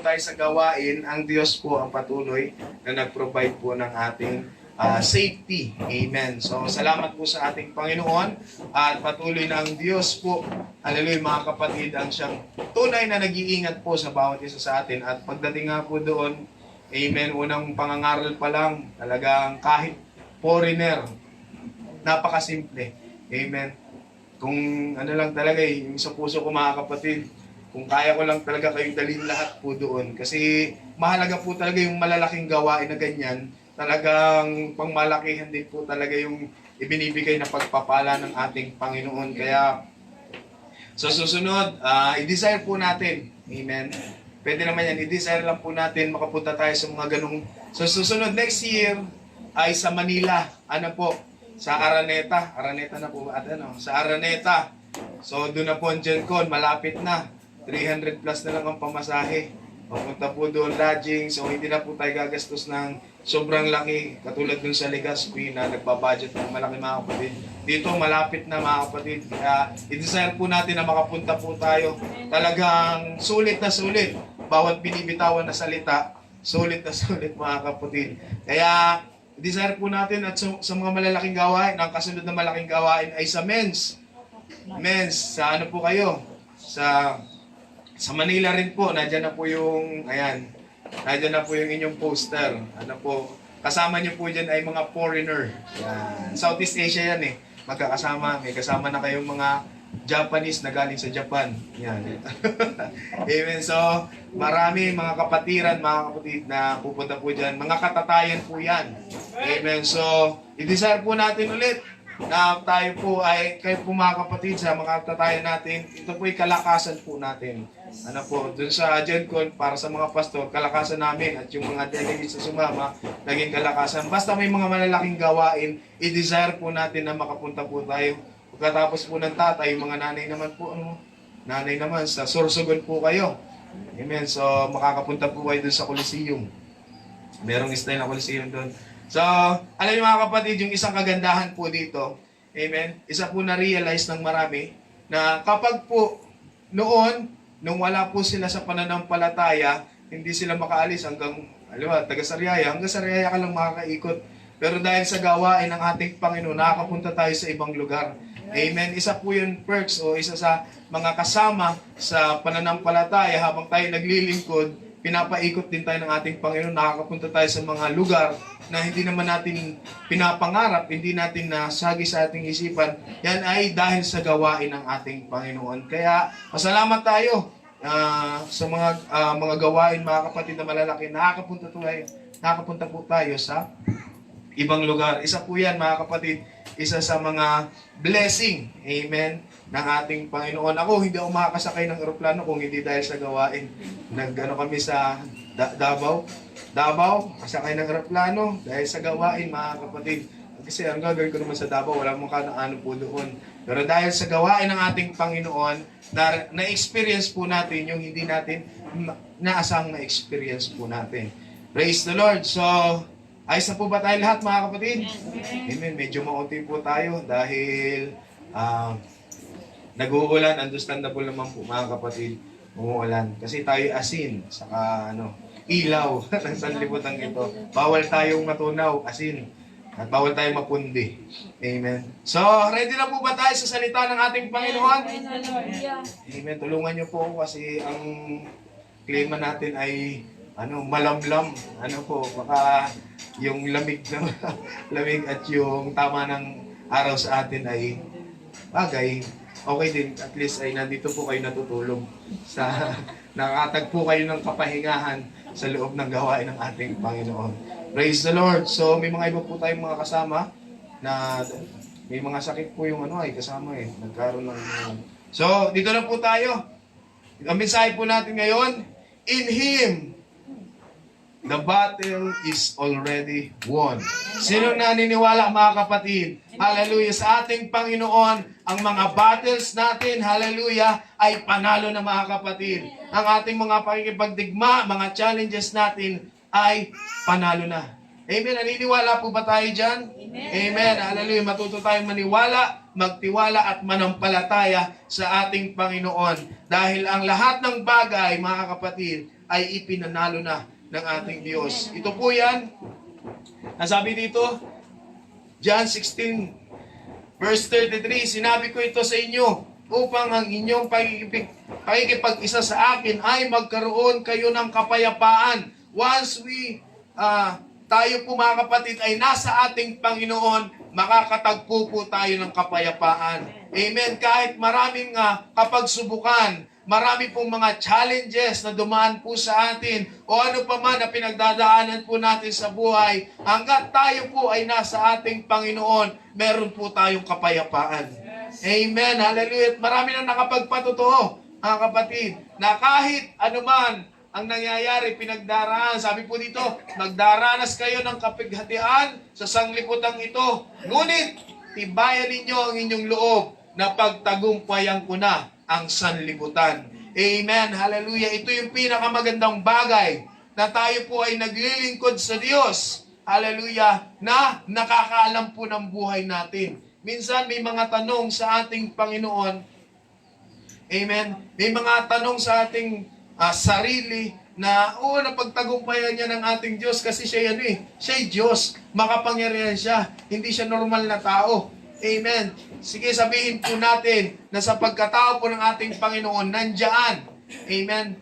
tayo sa gawain, ang Diyos po ang patuloy na nag-provide po ng ating safety. Amen. So, salamat po sa ating Panginoon at patuloy na ang Diyos po, hallelujah mga kapatid, ang siyang tunay na nag-iingat po sa bawat isa sa atin. At pagdating nga po doon, amen, unang pangangaral pa lang, talagang kahit foreigner, napakasimple. Amen. Kung ano lang talaga yung sa puso ko mga kapatid, kung kaya ko lang talaga kayong dalhin lahat po doon. Kasi mahalaga po talaga yung malalaking gawain na ganyan. Talagang pangmalakihan din po talaga yung ibinibigay na pagpapala ng ating Panginoon. Kaya sa susunod, i-desire po natin. Amen. Pwede naman yan, i-desire lang po natin makapunta tayo sa mga ganung. So susunod next year ay sa Manila. Ano po? Sa Araneta. Araneta na po at ano? Sa Araneta. So doon na po ang GenCon, malapit na. 300 plus na lang ang pamasahe. Papunta po doon lodging. So hindi na po tayo gagastos ng sobrang laki. Katulad doon sa Legazpi na nagbabudget ng malaki mga kapatid. Dito malapit na mga kapatid. Kaya i-desire po natin na makapunta po tayo. Talagang sulit na sulit. Bawat binibitawan na salita, sulit na sulit mga kapatid. Kaya desire po natin at sa mga malalaking gawain, ang kasunod na malaking gawain ay sa men's. Men's, sa ano po kayo? Sa Manila rin po, nandiyan na po yung, ayan, nandiyan na po yung inyong poster. Ano po, kasama nyo po dyan ay mga foreigner. Yan. Southeast Asia yan eh. Magkakasama, may kasama na kayong mga Japanese na galing sa Japan. Yan. Amen. So, marami mga kapatiran, mga kapatid na pupunta po dyan. Mga katatayan po yan. Amen. So, i-desire po natin ulit na tayo po ay, kayo po mga kapatid sa mga katatayan natin, ito po ay kalakasan po natin. Ano po, dun sa GenCon, para sa mga pastor, kalakasan namin at yung mga delegates na sumama, naging kalakasan. Basta may mga malalaking gawain, i-desire po natin na makapunta po tayo. Pagkatapos po ng tatay, mga nanay naman po, nanay naman, sa Sorsogon po kayo. Amen. So, makakapunta po kayo dun sa Coliseum. Merong style na Coliseum doon. So, alam niyo mga kapatid, yung isang kagandahan po dito, amen, isa po na-realize ng marami, na kapag po noon, nung wala po sila sa pananampalataya, hindi sila makaalis hanggang, taga Sariaya, hanggang Sariaya ka lang makakaikot. Pero dahil sa gawain ng ating Panginoon, nakakapunta tayo sa ibang lugar. Amen. Isa po yung perks o isa sa mga kasama sa pananampalataya habang tayo naglilingkod, pinapaikot din tayo ng ating Panginoon, nakakapunta tayo sa mga lugar na hindi naman natin pinapangarap, hindi natin nasagi sa ating isipan. Yan ay dahil sa gawain ng ating Panginoon. Kaya, masalamat tayo sa mga gawain, mga kapatid na malalaki. Nakakapunta po tayo sa ibang lugar. Isa po yan, mga kapatid, isa sa mga blessing, amen, ng ating Panginoon. Ako, hindi ako makakasakay ng eroplano kung hindi dahil sa gawain. Kami sa Davao, kasakay ng eroplano dahil sa gawain, mga kapatid. Kasi ang gagawin ko naman sa Davao, wala mong ano po doon. Pero dahil sa gawain ng ating Panginoon, na-experience po natin yung hindi natin naasang na-experience po natin. Praise the Lord. So, ayos na po ba tayo lahat, mga kapatid? Amen. Medyo maunti po tayo dahil nag-uulan. Understandable naman po, mga kapatid, umuulan. Kasi tayo asin, saka ilaw ng sanlibutan ito. Bawal tayong matunaw, asin. At bawal tayong mapundi. Amen. So, ready na po ba tayo sa salita ng ating Panginoon? Amen. Tulungan niyo po kasi ang klima natin ay malamlam. Baka yung lamig lamig at yung tama ng araw sa atin ay bagay. Okay din, at least ay nandito po kayo natutulog nakakatagpo kayo ng kapahingahan sa loob ng gawain ng ating Panginoon. Praise the Lord. So may mga iba po tayong mga kasama na may mga sakit po yung ay kasama nagkaroon ng So dito na po tayo. Ang mensahe po natin ngayon, in Him the battle is already won. Sino naniniwala, mga kapatid? Hallelujah. Sa ating Panginoon, ang mga battles natin, hallelujah, ay panalo na, mga kapatid. Ang ating mga pakikipagdigma, mga challenges natin ay panalo na. Amen. Naniniwala po ba tayo dyan? Amen. Amen. Hallelujah. Matuto tayong maniwala, magtiwala at manampalataya sa ating Panginoon. Dahil ang lahat ng bagay, mga kapatid, ay ipinanalo na ng ating Diyos. Ito po yan. Nasabi dito, John 16, verse 33, sinabi ko ito sa inyo upang ang inyong pakikipag-isa sa akin ay magkaroon kayo ng kapayapaan. Once tayo po mga kapatid ay nasa ating Panginoon, makakatagpo po tayo ng kapayapaan. Amen. Kahit maraming kapagsubukan, marami pong mga challenges na dumaan po sa atin o ano pa man na pinagdadaanan po natin sa buhay, hanggat tayo po ay nasa ating Panginoon, meron po tayong kapayapaan. Amen. Hallelujah. At marami na nakapagpatotoo, mga kapatid, na kahit anuman ang nangyayari, pinagdaraan. Sabi po dito, magdaranas kayo ng kapighatian sa sangliputang ito. Ngunit, tibayan ninyo ang inyong loob na pagtagumpayan ko na ang sanlibutan. Amen. Hallelujah. Ito yung pinakamagandang bagay na tayo po ay naglilingkod sa Diyos. Hallelujah. Na nakakaalam po ng buhay natin. Minsan may mga tanong sa ating Panginoon. Amen. May mga tanong sa ating sarili na napagtagumpayan niya ng ating Diyos kasi siya siya'y Diyos. Makapangyarihan siya. Hindi siya normal na tao. Amen. Sige, sabihin po natin na sa pagkatao po ng ating Panginoon, nandyan, amen,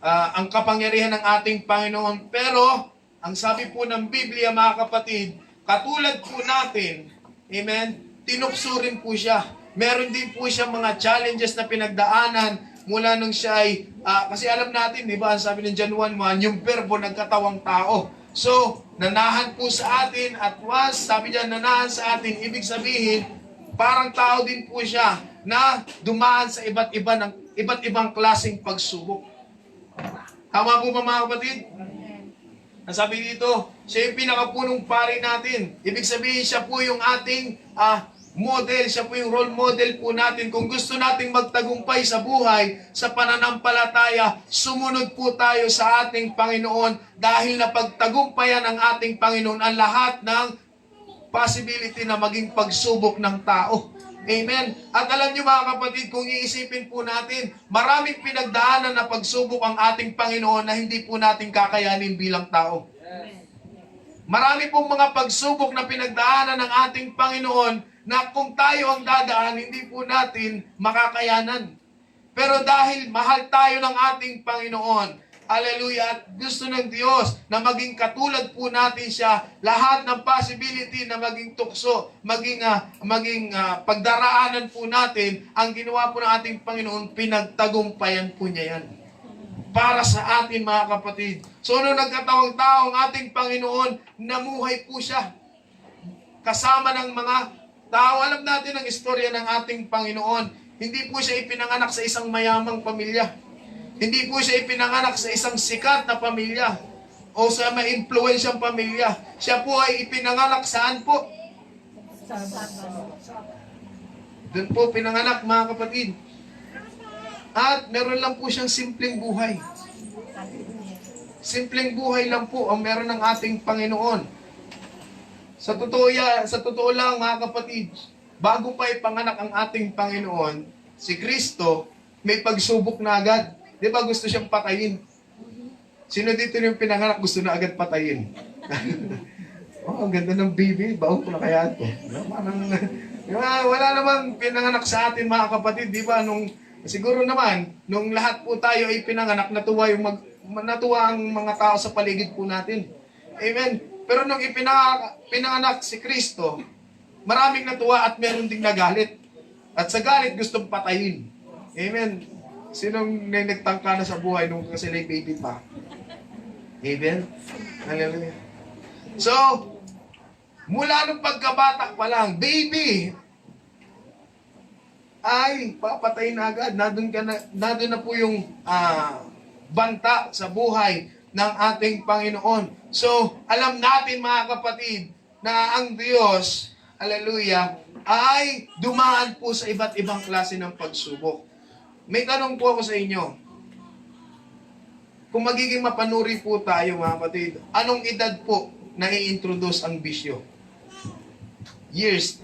ang kapangyarihan ng ating Panginoon. Pero, ang sabi po ng Biblia, mga kapatid, katulad po natin, amen, tinukso rin po siya. Meron din po siya mga challenges na pinagdaanan mula nung siya ay, kasi alam natin, di ba, ang sabi ng John 1:1, yung verbo nagkatawang tao. So, nanahan po sa atin at once, sabi niya, nanahan sa atin, ibig sabihin, parang tao din po siya na dumaan sa iba't ibang klaseng pagsubok. Tama po ba mga kapatid? Ang sabi dito, siya yung pinakapunong pari natin. Ibig sabihin, siya po yung ating model, siya po yung role model po natin. Kung gusto nating magtagumpay sa buhay, sa pananampalataya, sumunod po tayo sa ating Panginoon dahil napagtagumpayan ang ating Panginoon ang lahat ng possibility na maging pagsubok ng tao. Amen. At alam niyo mga kapatid, kung iisipin po natin, maraming pinagdaanan na pagsubok ang ating Panginoon na hindi po natin kakayanin bilang tao. Marami pong mga pagsubok na pinagdaanan ng ating Panginoon na kung tayo ang dadaan, hindi po natin makakayanan. Pero dahil mahal tayo ng ating Panginoon, hallelujah, at gusto ng Diyos na maging katulad po natin siya, lahat ng possibility na maging tukso, maging pagdaraanan po natin, ang ginawa po ng ating Panginoon, pinagtagumpayan po niya yan. Para sa atin mga kapatid. So nung nagkatawang tao ang ating Panginoon, namuhay po siya. Kasama ng mga tao, alam natin ang istorya ng ating Panginoon. Hindi po siya ipinanganak sa isang mayamang pamilya. Hindi po siya ipinanganak sa isang sikat na pamilya o sa may impluwensyang pamilya. Siya po ay ipinanganak saan po? Doon po pinanganak mga kapatid. At meron lang po siyang simpleng buhay. Simpleng buhay lang po ang meron ng ating Panginoon. Sa totoo lang mga kapatid, bago pa ipanganak ang ating Panginoon, si Kristo, may pagsubok na agad. Di ba gusto siyang patayin? Sino dito yung pinanganak gusto na agad patayin? Ang ganda ng baby, baon ko na kaya ito. Wala namang pinanganak sa atin mga kapatid, di ba? Siguro naman, nung lahat po tayo ay pinanganak, natuwa ang mga tao sa paligid po natin. Amen. Pero nung pinanganak si Kristo, maraming natuwa at meron ding nagalit. At sa galit, gustong patayin. Amen. Sinong nagtangka na sa buhay nung sila baby pa? Amen. Hallelujah. So, mula nung pagkabata pa lang, baby, ay papatayin na agad. Nandun na po yung banta sa buhay ng ating Panginoon. So, alam natin mga kapatid na ang Diyos, hallelujah, ay dumaan po sa iba't ibang klase ng pagsubok. May tanong po ako sa inyo. Kung magiging mapanuri po tayo mga kapatid, anong edad po na i-introduce ang bisyo? Years.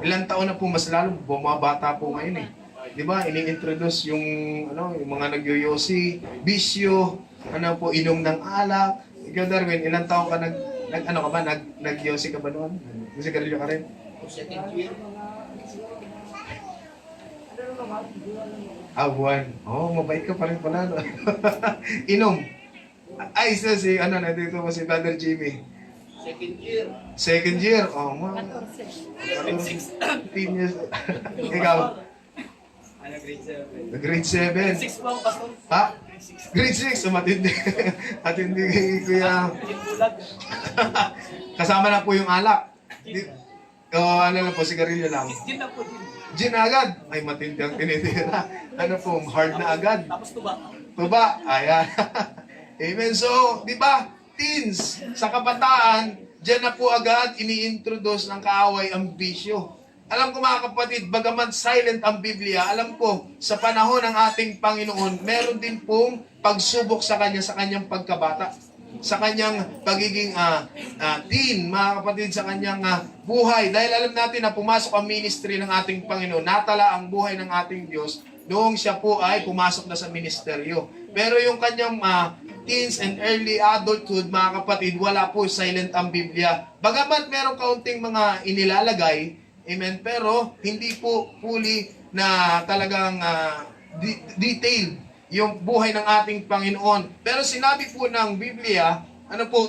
Ilang taon na po mas lalo, bumabata po ngayon eh. di ba, ini-introduce yung, yung mga nagyoyosi, bisyo, inom ng alak. Ikaw, Darwin, ilang taon ka nagyosi ka ba noon? Sigarilyo ka rin? Second year. Buwan. Mabait ka pa rin pala. No? Inom. Ay, nandito mo si Brother Jimmy. Second year. Second year? Ma. 6. 15 years. Ikaw? Grade 7. Grade 7. 6 po ang pastor. Ha? Grade 6. Matindi. Matindi kuya. Kasama na po yung alak. Lang po, sigarilyo lang. Gin na po din. Gin agad. Ay, matindi ang tinitira. Hard na agad. Tapos tuba. Tuba. Ayan. Amen. So, di ba, teens, sa kabataan, dyan na po agad ini-introduce ng kaaway ang bisyo. Alam ko mga kapatid, bagaman silent ang Biblia, alam ko, sa panahon ng ating Panginoon, meron din pong pagsubok sa Kanya sa Kanyang pagkabata. Sa Kanyang pagiging teen, mga kapatid, sa Kanyang buhay. Dahil alam natin na pumasok ang ministry ng ating Panginoon, natala ang buhay ng ating Diyos, noong siya po ay pumasok na sa ministeryo. Pero yung Kanyang teens and early adulthood, mga kapatid, wala po, silent ang Biblia. Bagamat meron kaunting mga inilalagay, amen, pero hindi po fully na talagang detailed yung buhay ng ating Panginoon. Pero sinabi po ng Biblia,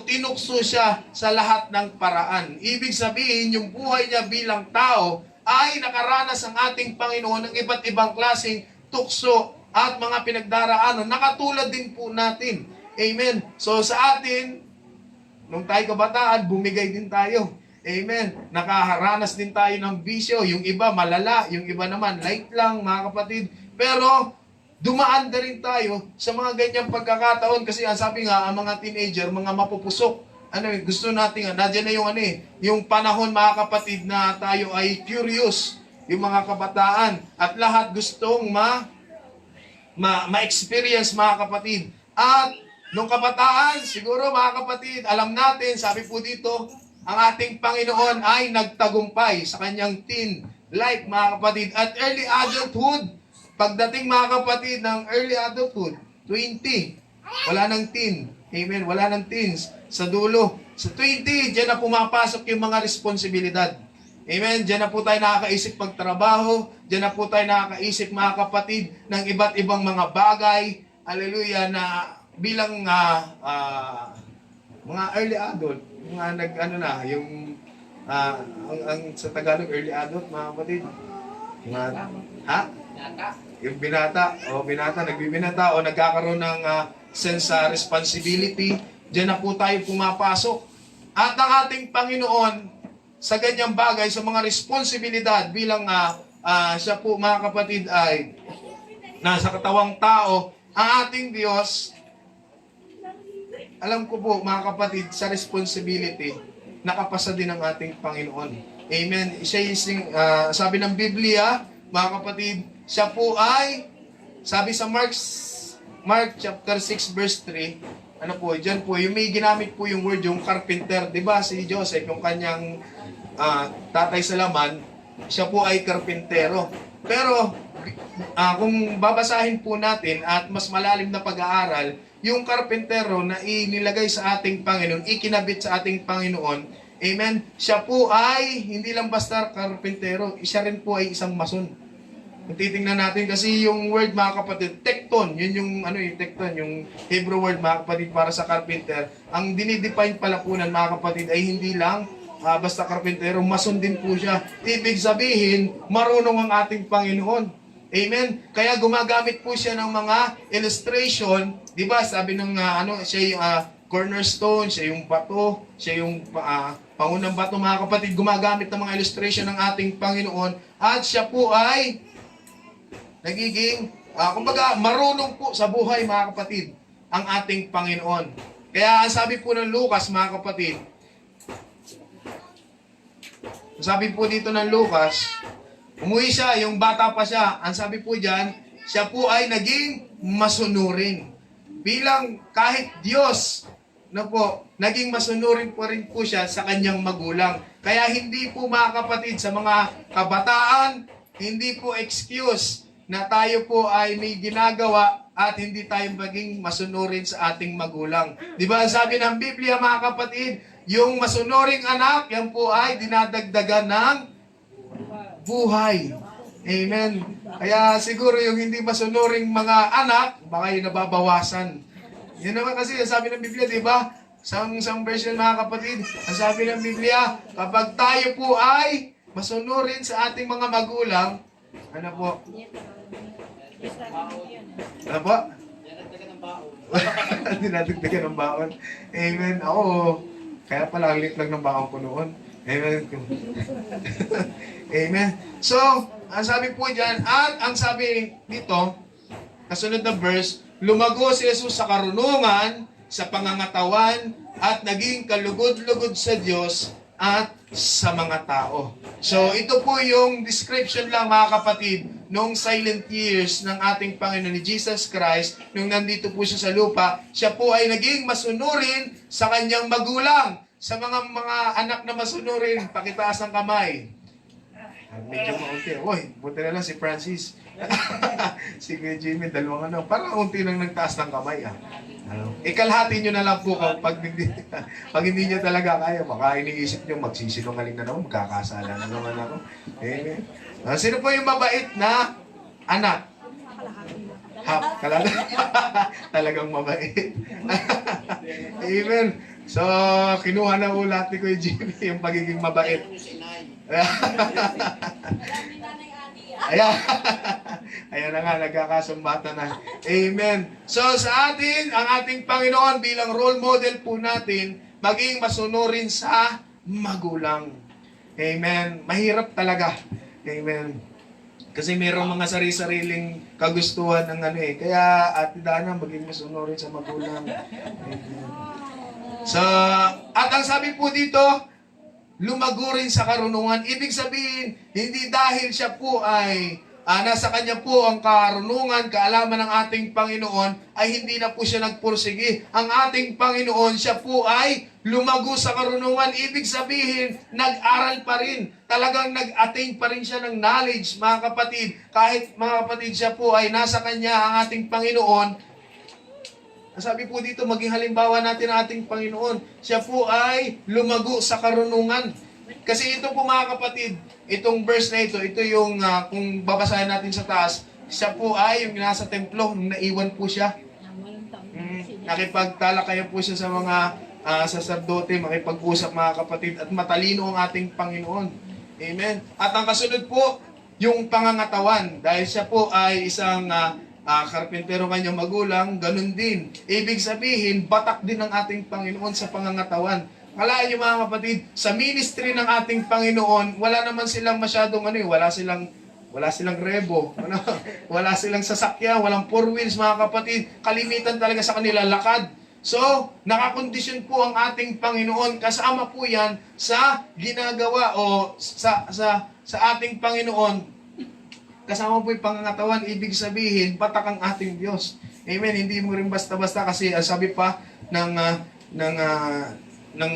tinukso siya sa lahat ng paraan. Ibig sabihin, yung buhay niya bilang tao ay nakaranas ang ating Panginoon ng iba't ibang klaseng tukso at mga pinagdaraanan na katulad din po natin. Amen. So sa atin, nung tayo kabataan, bumigay din tayo. Amen. Nakaharanas din tayo ng bisyo. Yung iba malala, yung iba naman light lang, mga kapatid. Pero dumaan na rin tayo sa mga ganyang pagkakataon kasi ang sabi nga, ang mga teenager, mga mapupusok. Gusto natin, nandiyan na yung yung panahon, mga kapatid, na tayo ay curious. Yung mga kabataan. At lahat gustong ma-experience, mga kapatid. At nung kabataan, siguro mga kapatid, alam natin, sabi po dito, ang ating Panginoon ay nagtagumpay sa kanyang teen life, mga kapatid. At early adulthood, pagdating, mga kapatid, ng early adulthood, 20, wala ng teen. Amen, wala ng teens. Sa dulo, sa 20, dyan na pumapasok yung mga responsibilidad. Amen, dyan na po tayo nakakaisip pagtrabaho, dyan na po tayo nakakaisip, mga kapatid, ng iba't ibang mga bagay, hallelujah, na bilang mga early adult, mga yung ang sa Tagalog early adult, mga kapatid. Yung binata, nagbibinata o nagkakaroon ng sense sa responsibility, diyan na po tayo pumapasok. At ang ating Panginoon sa ganyang bagay, sa mga responsibilidad bilang siya po, mga kapatid, ay nasa katawang tao, ang ating Diyos, alam ko po, mga kapatid, sa responsibility, nakapasa din ang ating Panginoon. Amen. Sabi ng Biblia, mga kapatid, siya po ay, sabi sa Mark chapter 6 verse 3, dyan po, yung may ginamit po yung word, yung carpenter, di ba, si Joseph, yung kanyang tatay sa laman, siya po ay karpintero. Pero, kung babasahin po natin at mas malalim na pag-aaral, yung karpentero na inilagay sa ating Panginoon, ikinabit sa ating Panginoon, amen, siya po ay hindi lang basta karpentero, siya rin po ay isang mason. Kung titingnan natin, kasi yung word, mga kapatid, tekton, yun yung, tekton, yung Hebrew word, mga kapatid, para sa carpenter, ang dinidefine pala po ng mga kapatid ay hindi lang basta karpentero, mason din po siya. Ibig sabihin, marunong ang ating Panginoon. Amen? Kaya gumagamit po siya ng mga illustration, di ba? Sabi ng siya yung cornerstone, siya yung bato, siya yung pangunang bato, mga kapatid, gumagamit ng mga illustration ng ating Panginoon, at siya po ay nagiging, kumbaga, marunong po sa buhay, mga kapatid, ang ating Panginoon. Kaya sabi po ng Lucas, mga kapatid, sabi po dito ng Lucas, umuwi siya, yung bata pa siya. Ang sabi po dyan, siya po ay naging masunurin. Bilang kahit Diyos, naging masunurin po rin po siya sa kanyang magulang. Kaya hindi po, mga kapatid, sa mga kabataan, hindi po excuse na tayo po ay may ginagawa at hindi tayo maging masunurin sa ating magulang. Di ba, sabi ng Biblia, mga kapatid, yung masunuring anak, yan po ay dinadagdagan ng buhay. Amen. Kaya siguro yung hindi masunuring mga anak, baka yung nababawasan. Yan naman kasi, sabi ng Biblia, di ba? Isang version, mga kapatid, ang sabi ng Biblia, kapag tayo po ay masunurin sa ating mga magulang, ano po? Ano po? Dinadagdagan ng baon. Dinadagdagan ng baon. Amen. Ako, kaya pala ang liit lang ng baon ko noon. Amen. Amen. So, ang sabi po dyan, at ang sabi dito, kasunod na verse, lumago si Jesus sa karunungan, sa pangangatawan, at naging kalugod-lugod sa Diyos at sa mga tao. So, ito po yung description lang, mga kapatid, nung silent years ng ating Panginoon ni Jesus Christ, nung nandito po siya sa lupa, siya po ay naging masunurin sa kanyang magulang. Sa mga anak na masunurin, pakitaas ng kamay. Medyo maunti. Uy, buti na lang si Francis. Si Kuya Jimmy, dalawang ano. Parang unti nang nagtaas ng kamay. Ikalhati nyo na lang po pag hindi nyo talaga kaya. Baka iniisip nyo, magsisinungaling na naman, magkakasala na naman ako. Amen. Sino po yung mabait na anak? Kalahati. Talagang mabait. Amen. So, kinuha na ulat ni Kuya Jimmy yung pagiging mabait. Ayan. Ayan na nga, nagkakasumbatan na. Amen. So, sa atin, ang ating Panginoon bilang role model po natin, maging masunurin sa magulang. Amen. Mahirap talaga. Amen. Kasi mayroong mga sari-sariling kagustuhan ng ano eh. Kaya, Ate Dana, maging masunurin sa magulang. Amen. So, at ang sabi po dito, lumago rin sa karunungan. Ibig sabihin, hindi dahil siya po ay nasa kanya po ang karunungan, kaalaman ng ating Panginoon, ay hindi na po siya nagpursigi. Ang ating Panginoon, siya po ay lumago sa karunungan. Ibig sabihin, nag-aral pa rin. Talagang nag-attain pa rin siya ng knowledge, mga kapatid. Kahit, mga kapatid, siya po ay nasa kanya ang ating Panginoon. Sabi po dito, maging halimbawa natin ang ating Panginoon. Siya po ay lumago sa karunungan. Kasi ito po, mga kapatid, itong verse na ito yung kung babasahin natin sa taas, siya po ay yung nasa templo, nung naiwan po siya. Nakipagtalakayan po siya sa mga saserdote, makipag-usap, mga kapatid, at matalino ang ating Panginoon. Amen. At ang kasunod po, yung pangangatawan. Dahil siya po ay isang karpentero kanyang magulang, ganun din. Ibig sabihin, batak din ng ating Panginoon sa pangangatawan. Kalaan niyo, mga kapatid, sa ministry ng ating Panginoon, wala naman silang masyadong wala silang rebo, wala silang sasakyan, walang four wheels, mga kapatid. Kalimitan talaga sa kanila lakad. So, nakakondisyon po ang ating Panginoon. Kasama po yan sa ginagawa o sa ating Panginoon. Kasama po yung pangangatawan, ibig sabihin, patak ang ating Diyos. Amen. Hindi mo rin basta-basta kasi sabi pa ng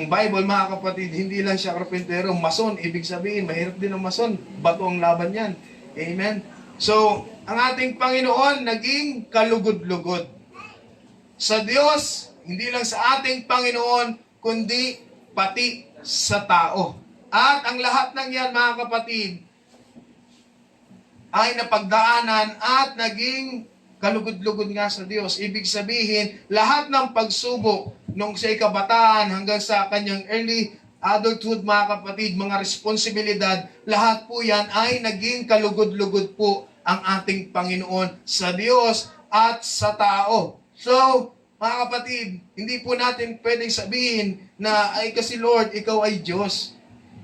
Bible, mga kapatid, hindi lang siya karpentero, mason. Ibig sabihin, mahirap din ang mason. Bato ang laban yan. Amen. So, ang ating Panginoon naging kalugod-lugod. Sa Diyos, hindi lang sa ating Panginoon, kundi pati sa tao. At ang lahat ng yan, mga kapatid, ay napagdaanan at naging kalugod-lugod nga sa Diyos. Ibig sabihin, lahat ng pagsubok nung siya'y kabataan hanggang sa kanyang early adulthood, mga kapatid, mga responsibilidad, lahat po yan ay naging kalugod-lugod po ang ating Panginoon sa Diyos at sa tao. So, mga kapatid, hindi po natin pwedeng sabihin na, ay kasi Lord, ikaw ay Diyos.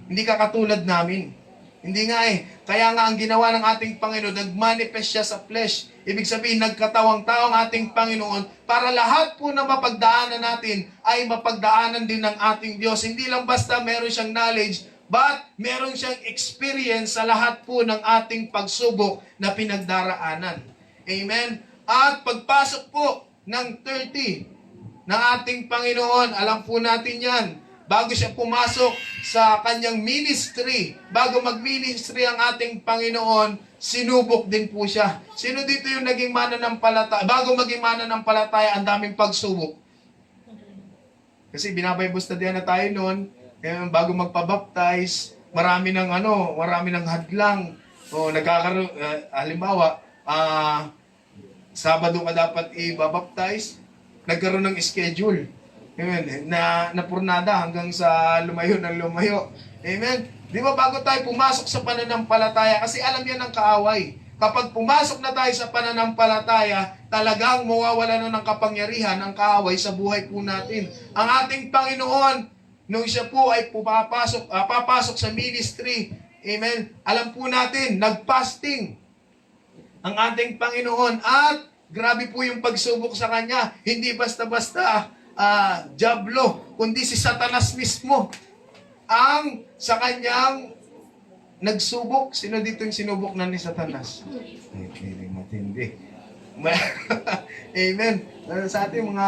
Hindi ka katulad namin. Hindi nga eh. Kaya nga ang ginawa ng ating Panginoon, nag-manifest siya sa flesh. Ibig sabihin, nagkatawang-tao ang ating Panginoon para lahat po na mapagdaanan natin ay mapagdaanan din ng ating Diyos. Hindi lang basta meron siyang knowledge, but meron siyang experience sa lahat po ng ating pagsubok na pinagdaraanan. Amen? At pagpasok po ng 30 ng ating Panginoon, alam po natin yan, bago siya pumasok sa kanyang ministry, bago mag-ministry ang ating Panginoon, sinubok din po siya. Sino dito yung naging mananampalataya? Bago maging mananampalataya, ang daming pagsubok. Kasi binabible study na tayo noon, bago magpabaptize, marami ng hadlang. O nagkakaroon, halimbawa, Sabado ka dapat i-baptize, nagkaroon ng schedule. Amen. Na napurnada hanggang sa lumayo ng lumayo. Amen. Di ba bago tayo pumasok sa pananampalataya, kasi alam yan ng kaaway. Kapag pumasok na tayo sa pananampalataya, talagang mawawala na ng kapangyarihan ng kaaway sa buhay po natin. Ang ating Panginoon, nung siya po ay papasok sa ministry, amen, alam po natin, nag-fasting ang ating Panginoon at grabe po yung pagsubok sa Kanya. Hindi basta-basta diablo, kundi si Satanas mismo ang sa Kanyang nagsubok. Sino dito yung sinubok na ni Satanas? Ay, matindi. Amen. Sa ating mga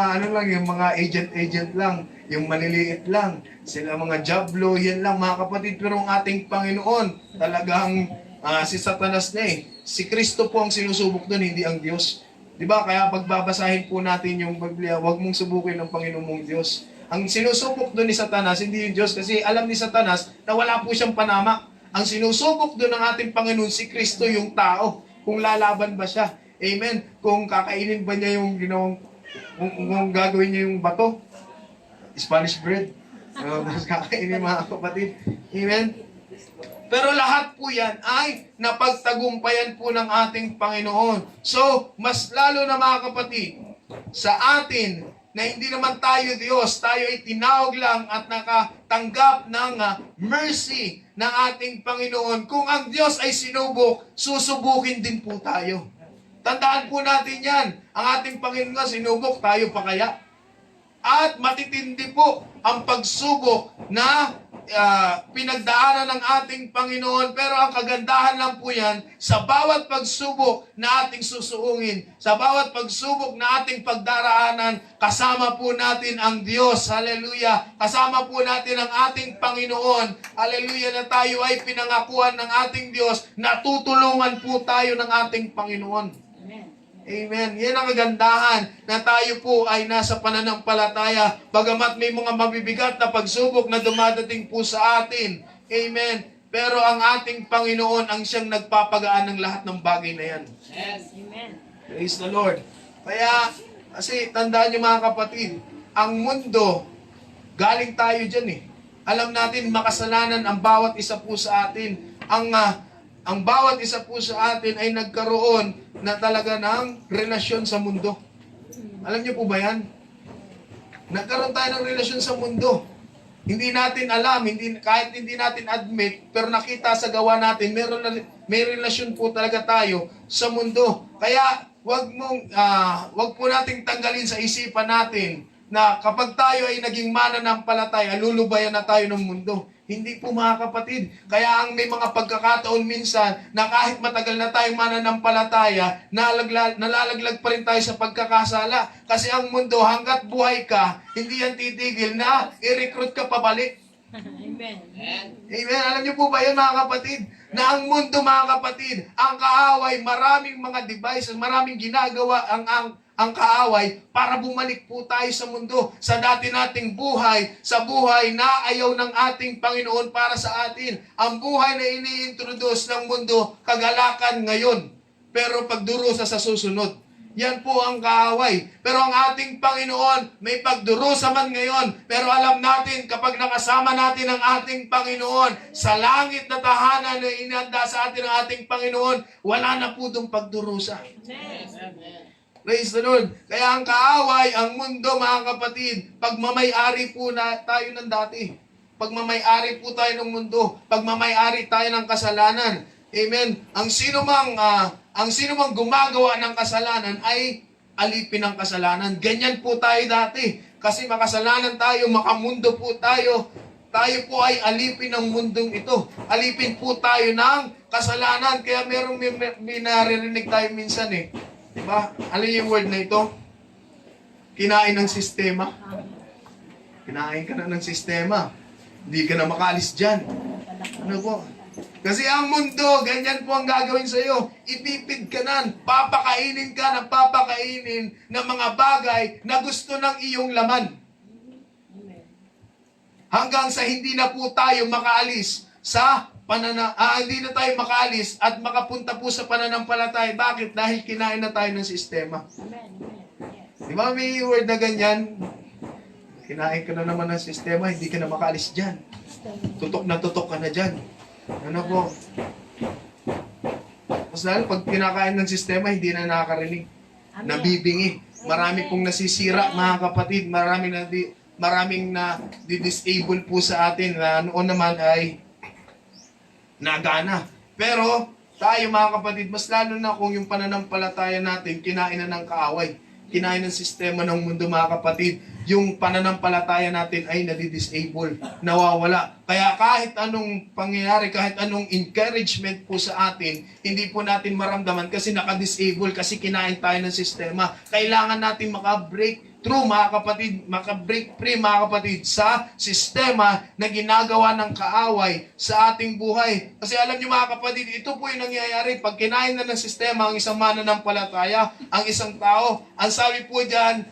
yung mga agent lang, yung maliliit lang, sila mga diablo, yan lang mga kapatid. Pero ang ating Panginoon, talagang si Satanas na Si Kristo po ang sinusubok doon, hindi ang Diyos. Di ba? Kaya pagbabasahin po natin yung Biblia, huwag mong subukin ng Panginoon mong Diyos. Ang sinusubok doon ni Satanas, hindi yung Diyos, kasi alam ni Satanas na wala po siyang panama. Ang sinusubok doon ng ating Panginoon, si Kristo yung tao. Kung lalaban ba siya. Amen. Kung kakainin ba niya yung ginawang, kung gagawin niya yung bato, Spanish bread. Kakainin mga kapatid. Amen. Pero lahat po yan ay napagtagumpayan po ng ating Panginoon. So, mas lalo na mga kapatid, sa atin, na hindi naman tayo Diyos, tayo ay tinawag lang at nakatanggap ng mercy ng ating Panginoon. Kung ang Diyos ay sinubok, susubukin din po tayo. Tandaan po natin yan. Ang ating Panginoon nga sinubok, tayo pa kaya? At matitindi po ang pagsubok na pinagdaanan ng ating Panginoon. Pero ang kagandahan lang po yan, sa bawat pagsubok na ating susuungin, sa bawat pagsubok na ating pagdaraanan, kasama po natin ang Diyos. Hallelujah. Kasama po natin ang ating Panginoon. Hallelujah, na tayo ay pinangakuan ng ating Diyos, na tutulungan po tayo ng ating Panginoon. Amen. Yan ang kagandahan na tayo po ay nasa pananampalataya. Bagamat may mga mabibigat na pagsubok na dumadating po sa atin. Amen. Pero ang ating Panginoon ang siyang nagpapagaan ng lahat ng bagay na yan. Yes. Amen. Praise the Lord. Kaya, kasi tandaan niyo mga kapatid, ang mundo, galing tayo dyan Alam natin, makasalanan ang bawat isa po sa atin. Ang bawat isa po sa atin ay nagkaroon na talaga ng relasyon sa mundo. Alam niyo po ba yan? Nagkaroon tayo ng relasyon sa mundo. Hindi natin alam, kahit hindi natin admit, pero nakita sa gawa natin, may relasyon po talaga tayo sa mundo. Kaya wag po nating tanggalin sa isipan natin na kapag tayo ay naging mananampalataya, lulubayan na tayo ng mundo. Hindi po mga kapatid. Kaya ang may mga pagkakataon minsan na kahit matagal na tayong mananampalataya, nalalaglag pa rin tayo sa pagkakasala. Kasi ang mundo, hanggat buhay ka, hindi yan titigil na i-recruit ka pabalik. Amen. Amen. Alam niyo po ba yan mga kapatid? Na ang mundo mga kapatid, ang kaaway, maraming mga devices, maraming ginagawa ang kaaway para bumalik po tayo sa mundo, sa dati nating buhay, sa buhay na ayaw ng ating Panginoon para sa atin. Ang buhay na ini-introduce ng mundo, kagalakan ngayon, pero pagdurusa sa susunod. Yan po ang kaaway. Pero ang ating Panginoon, may pagdurusa man ngayon, pero alam natin, kapag nakasama natin ang ating Panginoon, sa langit na tahanan na inanda sa atin ng ating Panginoon, wala na po itong pagdurusa. Praise the Lord. Kaya ang kaaway, ang mundo mga kapatid, pagmamay-ari po na tayo ng dati. Pagmamay-ari po tayo ng mundo. Pagmamay-ari tayo ng kasalanan. Amen. Ang sino mang gumagawa ng kasalanan ay alipin ng kasalanan. Ganyan po tayo dati. Kasi makasalanan tayo, makamundo po tayo. Tayo po ay alipin ng mundong ito. Alipin po tayo ng kasalanan. Kaya may naririnig tayo minsan Diba? Ano yung word na ito? Kinain ng sistema. Kinain ka na ng sistema. Hindi ka na makalis dyan. Ano po? Kasi ang mundo, ganyan po ang gagawin sa iyo. Ipipid ka na, papakainin ka ng papakainin ng mga bagay na gusto ng iyong laman. Hanggang sa hindi na po tayo makaalis sa hindi na tayo makaalis at makapunta po sa pananampalataya. Bakit? Dahil kinain na tayo ng sistema. Di ba may word na ganyan? Kinain ka na naman ng sistema, hindi ka na makaalis dyan. Tutok ka na dyan. Ano po? Mas lalo, pag kinakain ng sistema, hindi na nakakarinig. Nabibingi. Marami pong nasisira, mga kapatid. Maraming na disable po sa atin na noon naman ay nagana. Pero tayo, mga kapatid, mas lalo na kung yung pananampalataya natin, kinain na ng kaaway. Kinain ng sistema ng mundo, mga kapatid. Yung pananampalataya natin ay nadidisable, nawawala. Kaya kahit anong pangyayari, kahit anong encouragement po sa atin, hindi po natin maramdaman kasi nakadisable, kasi kinain tayo ng sistema. Kailangan natin makabreak through, mga kapatid, makabreak free, mga kapatid, sa sistema na ginagawa ng kaaway sa ating buhay. Kasi alam niyo, mga kapatid, ito po yung nangyayari pag kinain na ng sistema ang isang mananampalataya, ang isang tao. Ang sabi po diyan,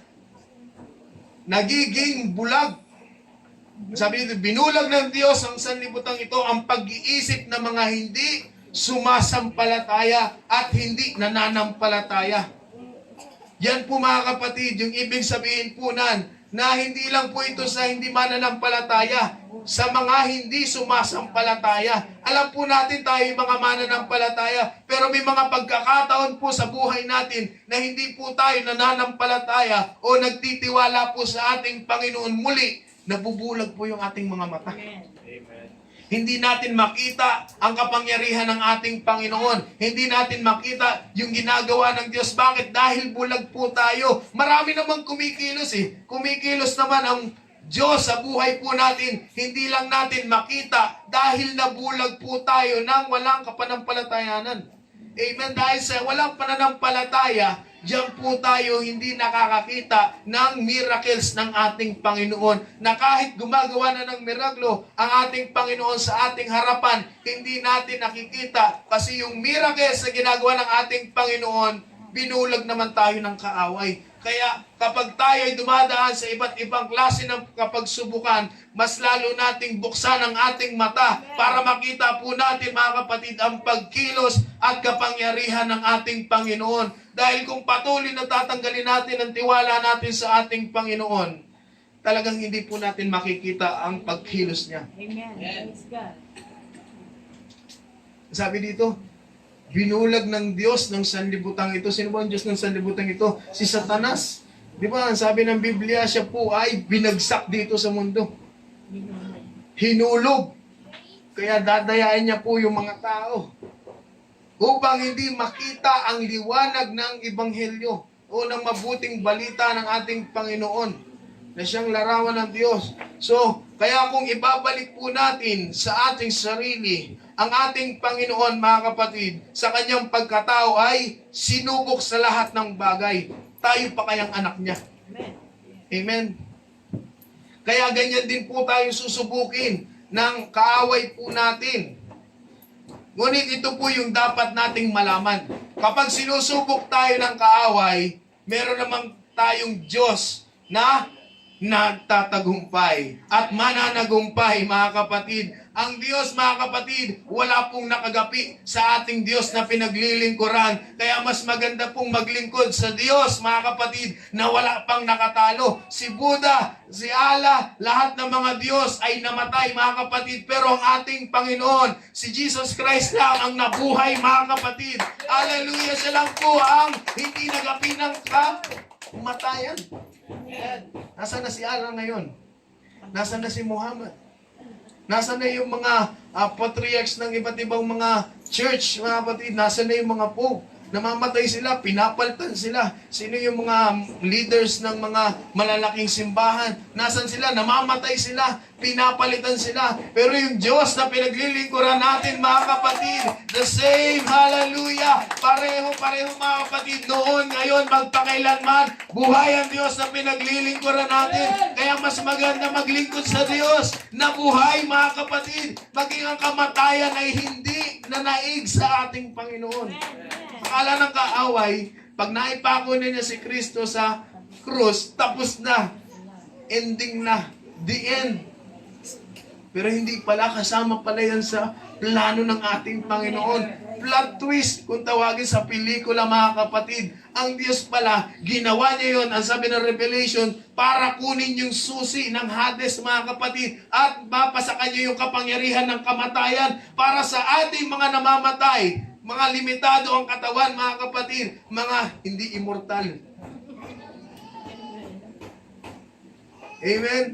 nagiging bulag. Sabi dito, binulag ng Diyos ang sanlibutan ito ang pag-iisip ng mga hindi sumasampalataya at hindi nananampalataya. Yan po, mga kapatid, yung ibig sabihin po na hindi lang po ito sa hindi mananampalataya, sa mga hindi sumasampalataya. Alam po natin tayo yung mga mananampalataya, pero may mga pagkakataon po sa buhay natin na hindi po tayo nananampalataya o nagtitiwala po sa ating Panginoon. Muli, nabubulag po yung ating mga mata. Amen. Hindi natin makita ang kapangyarihan ng ating Panginoon. Hindi natin makita yung ginagawa ng Diyos. Bakit? Dahil bulag po tayo. Marami namang kumikilos eh. Kumikilos naman ang Diyos sa buhay po natin. Hindi lang natin makita dahil nabulag po tayo nang walang kapanampalatayanan. Amen. Dahil sa walang pananampalataya, diyan po tayo hindi nakakakita ng miracles ng ating Panginoon. Na kahit gumagawa na ng miraglo ang ating Panginoon sa ating harapan, hindi natin nakikita kasi yung miracles na ginagawa ng ating Panginoon, binulag naman tayo ng kaaway. Kaya kapag tayo ay dumadaan sa iba't ibang klase ng kapagsubukan, mas lalo nating buksan ang ating mata para makita po natin, mga kapatid, ang pagkilos at kapangyarihan ng ating Panginoon. Dahil kung patuloy na tatanggalin natin ang tiwala natin sa ating Panginoon, talagang hindi po natin makikita ang pagkilos niya. Amen. Praise God. Sabi dito, binulag ng Diyos ng sanlibutan ito. Sino ba ang Diyos ng sanlibutan ito? Si Satanas. Di ba? Sabi ng Biblia, siya po ay binagsak dito sa mundo. Hinulog. Kaya dadayain niya po yung mga tao upang hindi makita ang liwanag ng Ebanghelyo o ng mabuting balita ng ating Panginoon na siyang larawan ng Diyos. So, kaya kung ibabalik po natin sa ating sarili, ang ating Panginoon, mga kapatid, sa kanyang pagkatao ay sinubok sa lahat ng bagay. Tayo pa kayang anak niya. Amen. Amen. Kaya ganyan din po tayo susubukin ng kaaway po natin. Ngunit ito po yung dapat nating malaman. Kapag sinusubok tayo ng kaaway, meron namang tayong Diyos na nagtatagumpay at mananagumpay, mga kapatid. Ang Diyos, mga kapatid, wala pong nakagapi sa ating Diyos na pinaglilingkuran. Kaya mas maganda pong maglingkod sa Diyos, mga kapatid, na wala pang nakatalo. Si Buddha, si Allah, lahat ng mga Diyos ay namatay, mga kapatid. Pero ang ating Panginoon, si Jesus Christ lang ang nabuhay, mga kapatid. Hallelujah! Siya lang po ang hindi nagapi ng kamatayan. Nasaan na si Allah ngayon? Nasaan na si Muhammad? Nasaan na yung mga patriarchs ng iba't ibang mga church, mga kapatid? Nasaan na yung mga pope? Namamatay sila, pinapalitan sila. Sino yung mga leaders ng mga malalaking simbahan? Nasaan sila? Namamatay sila, pinapalitan sila. Pero yung Diyos na pinaglilingkuran natin, mga kapatid, the same, hallelujah. Pareho mga kapatid, noon, ngayon, magpakailanman, buhay ang Diyos na pinaglilingkuran natin. Kaya mas maganda maglingkod sa Diyos na buhay, mga kapatid. Maging ang kamatayan ay hindi nanaig sa ating Panginoon. Akala ng kaaway, pag naipako niya si Kristo sa krus, tapos na. Ending na. The end. Pero hindi pala, kasama pala yan sa plano ng ating Panginoon. Plot twist, kung tawagin sa pelikula, mga kapatid. Ang Diyos pala, ginawa niya yun, ang sabi ng Revelation, para kunin yung susi ng Hades, mga kapatid, at mapasakan niya yung kapangyarihan ng kamatayan para sa ating mga namamatay, mga limitado ang katawan, mga kapatid, mga hindi immortal. Amen?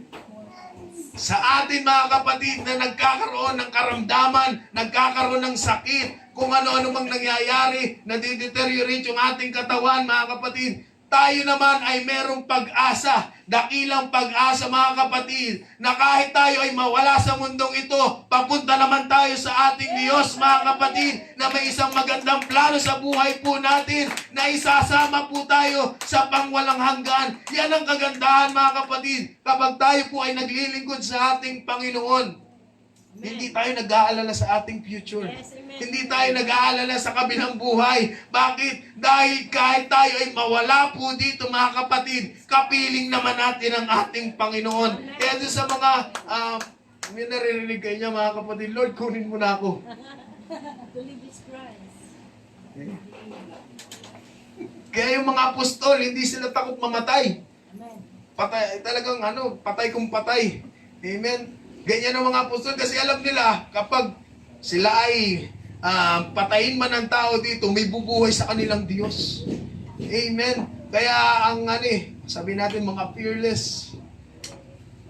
Sa atin, mga kapatid, na nagkakaroon ng karamdaman, nagkakaroon ng sakit, kung ano-ano mang nangyayari, nadideteriorate yung ating katawan, mga kapatid, tayo naman ay merong pag-asa, dakilang pag-asa, mga kapatid, na kahit tayo ay mawala sa mundong ito, papunta naman tayo sa ating Diyos, mga kapatid, na may isang magandang plano sa buhay po natin, na isasama po tayo sa pangwalang hanggan. Yan ang kagandahan, mga kapatid, kapag tayo po ay naglilingkod sa ating Panginoon. Hindi tayo nag-aalala sa ating future. Yes, amen. Hindi tayo nag-aalala sa kabilang buhay. Bakit? Dahil kahit tayo ay mawala po dito, mga kapatid, kapiling naman natin ang ating Panginoon. Kaya doon sa mga, may naririnig kayo niya, mga kapatid, Lord, kunin mo na ako. To live is Christ. Kaya yung mga apostol, hindi sila takot mamatay. Amen. Patay, talagang patay kung patay. Amen? Ganyan ang mga apostol kasi alam nila kapag sila ay patayin man ng tao dito, may bubuhay sa kanilang Diyos. Amen. Kaya ang sabi natin mga fearless.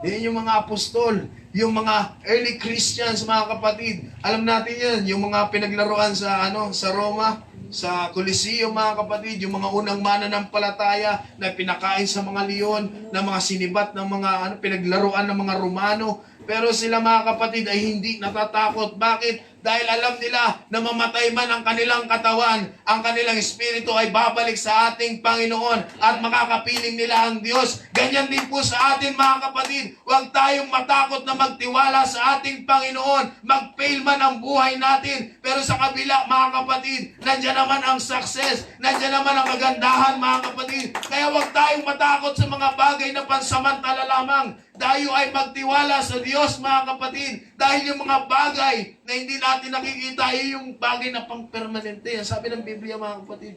Yan yung mga apostol, yung mga early Christians, mga kapatid. Alam natin yan, yung mga pinaglaruan sa sa Roma, sa Coliseo, mga kapatid, yung mga unang mananampalataya na pinakain sa mga leon, na mga sinibat ng mga pinaglaruan ng mga Romano. Pero sila, mga kapatid, ay hindi natatakot. Bakit? Dahil alam nila na mamatay man ang kanilang katawan, ang kanilang espiritu ay babalik sa ating Panginoon at makakapiling nila ang Diyos. Ganyan din po sa atin, mga kapatid. Huwag tayong matakot na magtiwala sa ating Panginoon. Mag-fail man ang buhay natin. Pero sa kabila, mga kapatid, nandiyan naman ang success. Nandiyan naman ang kagandahan, mga kapatid. Kaya huwag tayong matakot sa mga bagay na pansamantala lamang. Tayo ay magtiwala sa Diyos, mga kapatid. Dahil yung mga bagay na hindi natin nakikita ay yung bagay na pang-permanente. Sabi ng Biblia, mga kapatid,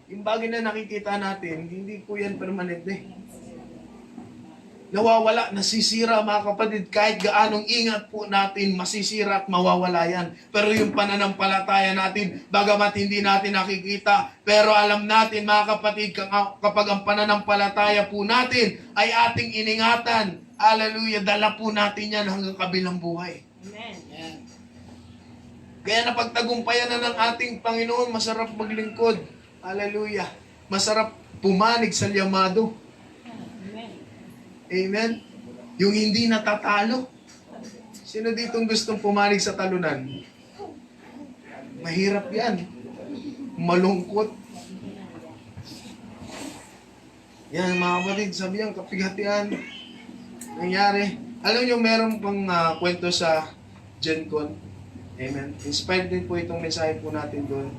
yung bagay na nakikita natin, hindi po yan permanente. Nawawala, nasisira, mga kapatid. Kahit gaanong ingat po natin, masisira at mawawala yan. Pero yung pananampalataya natin, bagamat hindi natin nakikita, pero alam natin, mga kapatid, kapag ang pananampalataya po natin ay ating iningatan, hallelujah, dala po natin yan hanggang kabilang buhay. Amen. Kaya napagtagumpayan na ng ating Panginoon, masarap maglingkod. Hallelujah. Masarap pumanig sa llamado. Amen. Amen? Yung hindi natatalo. Sino ditong gustong pumanig sa talunan? Mahirap yan. Malungkot. Yan, mga kapatid, sabi yan, kapighatian. Nangyari. Alam nyo, meron pang kwento sa GenCon. Amen. Inspired din po itong mensahe po natin doon.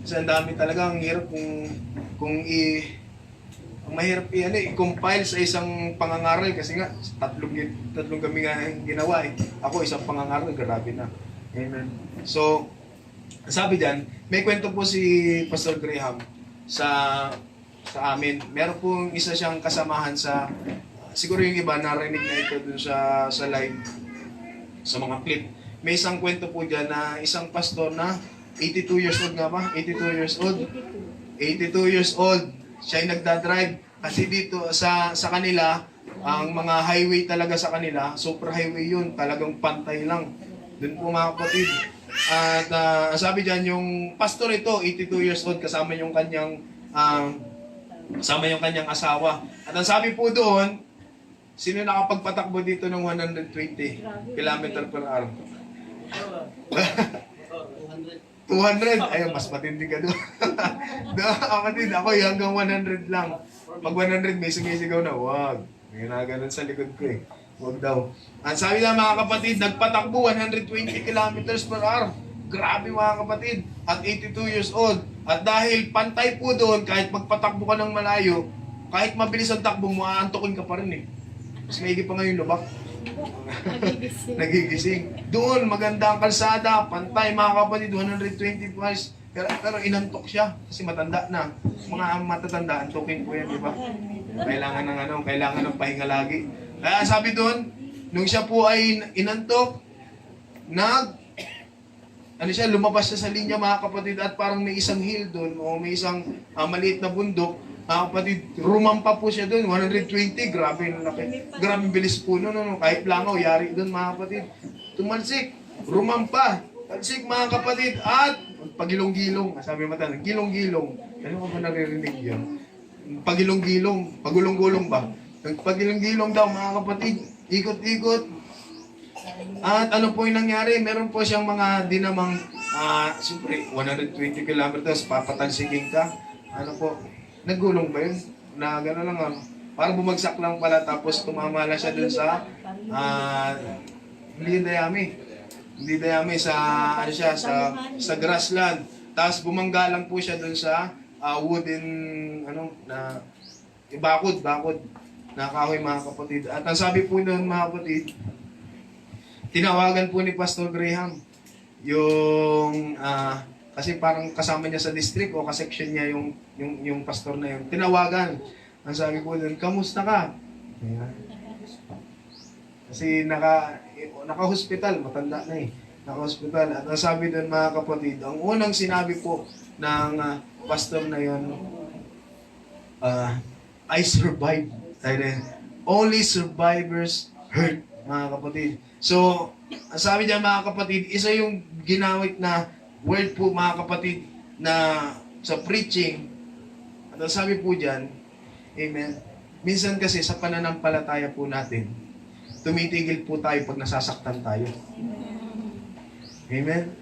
Kasi ang dami talaga, ang hirap ang mahirap i-compile sa isang pangangaral kasi nga tatlong kami nga ginawa eh. Ako isang pangangaral, grabe na. Amen. So, sabi diyan, may kwento po si Pastor Graham sa amin. Meron pong isa siyang kasamahan sa siguro yung iba narinig na ito dun sa live sa mga clip. May isang kwento po diyan na isang pastor na 82 years old nga ba? 82 years old. 82 years old. Siya ay nagdadrive kasi dito sa kanila, ang mga highway talaga sa kanila, super highway yun, talagang pantay lang. Doon po, mga kapatid, At sabi diyan yung pastor ito, 82 years old, kasama yung kanyang asawa. At ang sabi po doon, sino nakapagpatakbo dito ng 120 km per hour? 200. 200? Ayun, mas matindi ka doon. Kapatid, ako hanggang 100 lang. Pag 100, may sumisigaw na, wag. May ginaganon sa likod ko eh. Wag daw. Ang sabi na mga kapatid, nagpatakbo 120 kilometers per hour. Grabe mga kapatid. At 82 years old. At dahil pantay po doon, kahit magpatakbo ka ng malayo, kahit mabilis ang takbo mo, aantokin ka pa rin eh. Mas maigi pa ngayon lubak. Nagigising. Nagigising. Doon, maganda ang kalsada, pantay mga kapatid, 120 miles. Pero inantok siya kasi matanda na. Mga matatanda, antukin po yan, di ba? Kailangan ng pahinga lagi. Kaya sabi doon, nung siya po ay inantok, lumabas siya sa linya mga kapatid at parang may isang hill doon o may isang maliit na bundok. Mga kapatid, rumampa po siya doon, 120, grabe yung laki. Grabe bilis po no. Kahit langaw, yari doon mga kapatid. Tumalsik, rumampa, talsik mga kapatid, at pagilong-gilong. Sabi mo tayo, gilong-gilong. Ano ko ba naririnig yun? Pagilong-gilong, pagulong-gulong ba? Pagilong-gilong daw mga kapatid, ikot-ikot. At ano po yung nangyari? Meron po siyang mga dinamang, siyempre, 120 kilometers, papatalsiking ka. Ano po, naggulong ba yun? Na gano'n lang parang bumagsak lang pala tapos tumama lang siya dun sa hindi dayami sa sa grassland. Tapos bumangga lang po siya dun sa wooden bakod na kahoy mga kapatid. At ang sabi po doon mga kapatid, tinawagan po ni Pastor Graham yung kasi parang kasama niya sa district o kaseksyon niya yung pastor na yun. Tinawagan. Ang sabi ko doon, kamusta ka? Ayan. Kasi naka-hospital, matanda na eh. Naka-hospital. At ang sabi doon mga kapatid, ang unang sinabi po ng pastor na yun, I survived. Only survivors hurt, mga kapatid. So, ang sabi diyan mga kapatid, isa yung ginawit na word po mga kapatid na sa preaching. At ang sabi po diyan, amen, minsan kasi sa pananampalataya po natin, tumitigil po tayo pag nasasaktan tayo. Amen?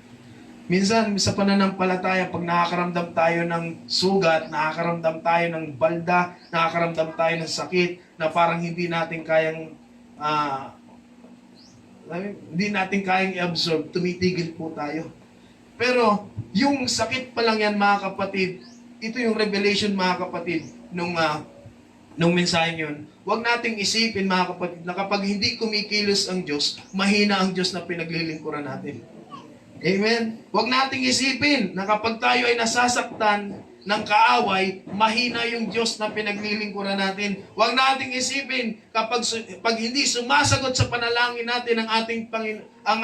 Minsan sa pananampalataya, pag nakakaramdam tayo ng sugat, nakakaramdam tayo ng balda, nakakaramdam tayo ng sakit, na parang hindi natin kayang i-absorb, tumitigil po tayo. Pero, yung sakit pa lang yan mga kapatid, ito yung revelation mga kapatid, nung mensahe yun. Huwag nating isipin mga kapatid, na kapag hindi kumikilos ang Diyos, mahina ang Diyos na pinaglilingkuran natin. Amen? Huwag nating isipin na kapag tayo ay nasasaktan ng kaaway, mahina yung Diyos na pinaglilingkuran natin. Huwag nating isipin kapag hindi sumasagot sa panalangin natin ang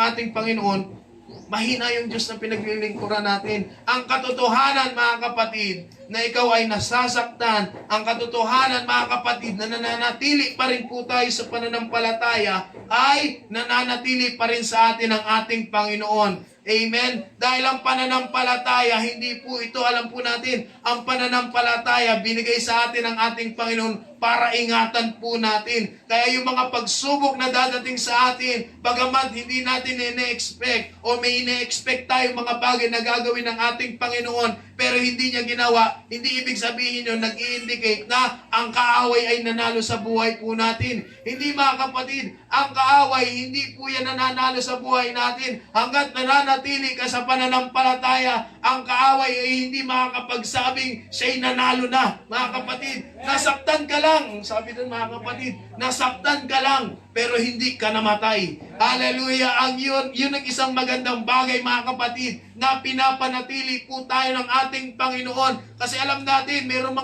ating Panginoon, mahina yung Diyos na pinaglilingkuran natin. Ang katotohanan, mga kapatid, na ikaw ay nasasaktan, ang katotohanan, mga kapatid, na nananatili pa rin po tayo sa pananampalataya, ay nananatili pa rin sa atin ang ating Panginoon. Amen? Dahil ang pananampalataya, hindi po ito, alam po natin, ang pananampalataya, binigay sa atin ng ating Panginoon para ingatan po natin. Kaya yung mga pagsubok na dadating sa atin, bagamat hindi natin ine-expect o may ine-expect tayo mga bagay na gagawin ng ating Panginoon, pero hindi niya ginawa, hindi ibig sabihin yun, nag-i-indicate na ang kaaway ay nanalo sa buhay po natin. Hindi mga kapatid, ang kaaway, hindi po yan nananalo sa buhay natin. Hanggat nananatili ka sa pananampalataya, ang kaaway ay hindi makakapagsabing siya'y nanalo na. Mga kapatid, nasaktan ka lang. Sabi dun mga kapatid, nasaktan ka lang, pero hindi ka namatay. Hallelujah! Yun ang isang magandang bagay mga kapatid, na pinapanatili po tayo ng ating Panginoon. Kasi alam natin, meron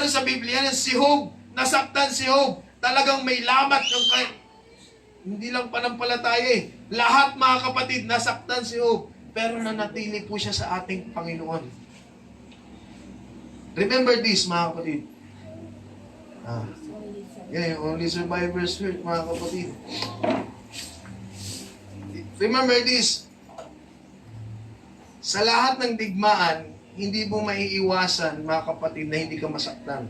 sa Biblia, si Job, nasaktan si Job. Talagang may lamat yung hindi lang panampalataya eh. Lahat mga kapatid, nasaktan si Job. Pero nanatili po siya sa ating Panginoon. Remember this mga kapatid. Only survivors hurt mga kapatid. Remember this. Sa lahat ng digmaan, hindi mo maiiwasan, mga kapatid, na hindi ka masaktan.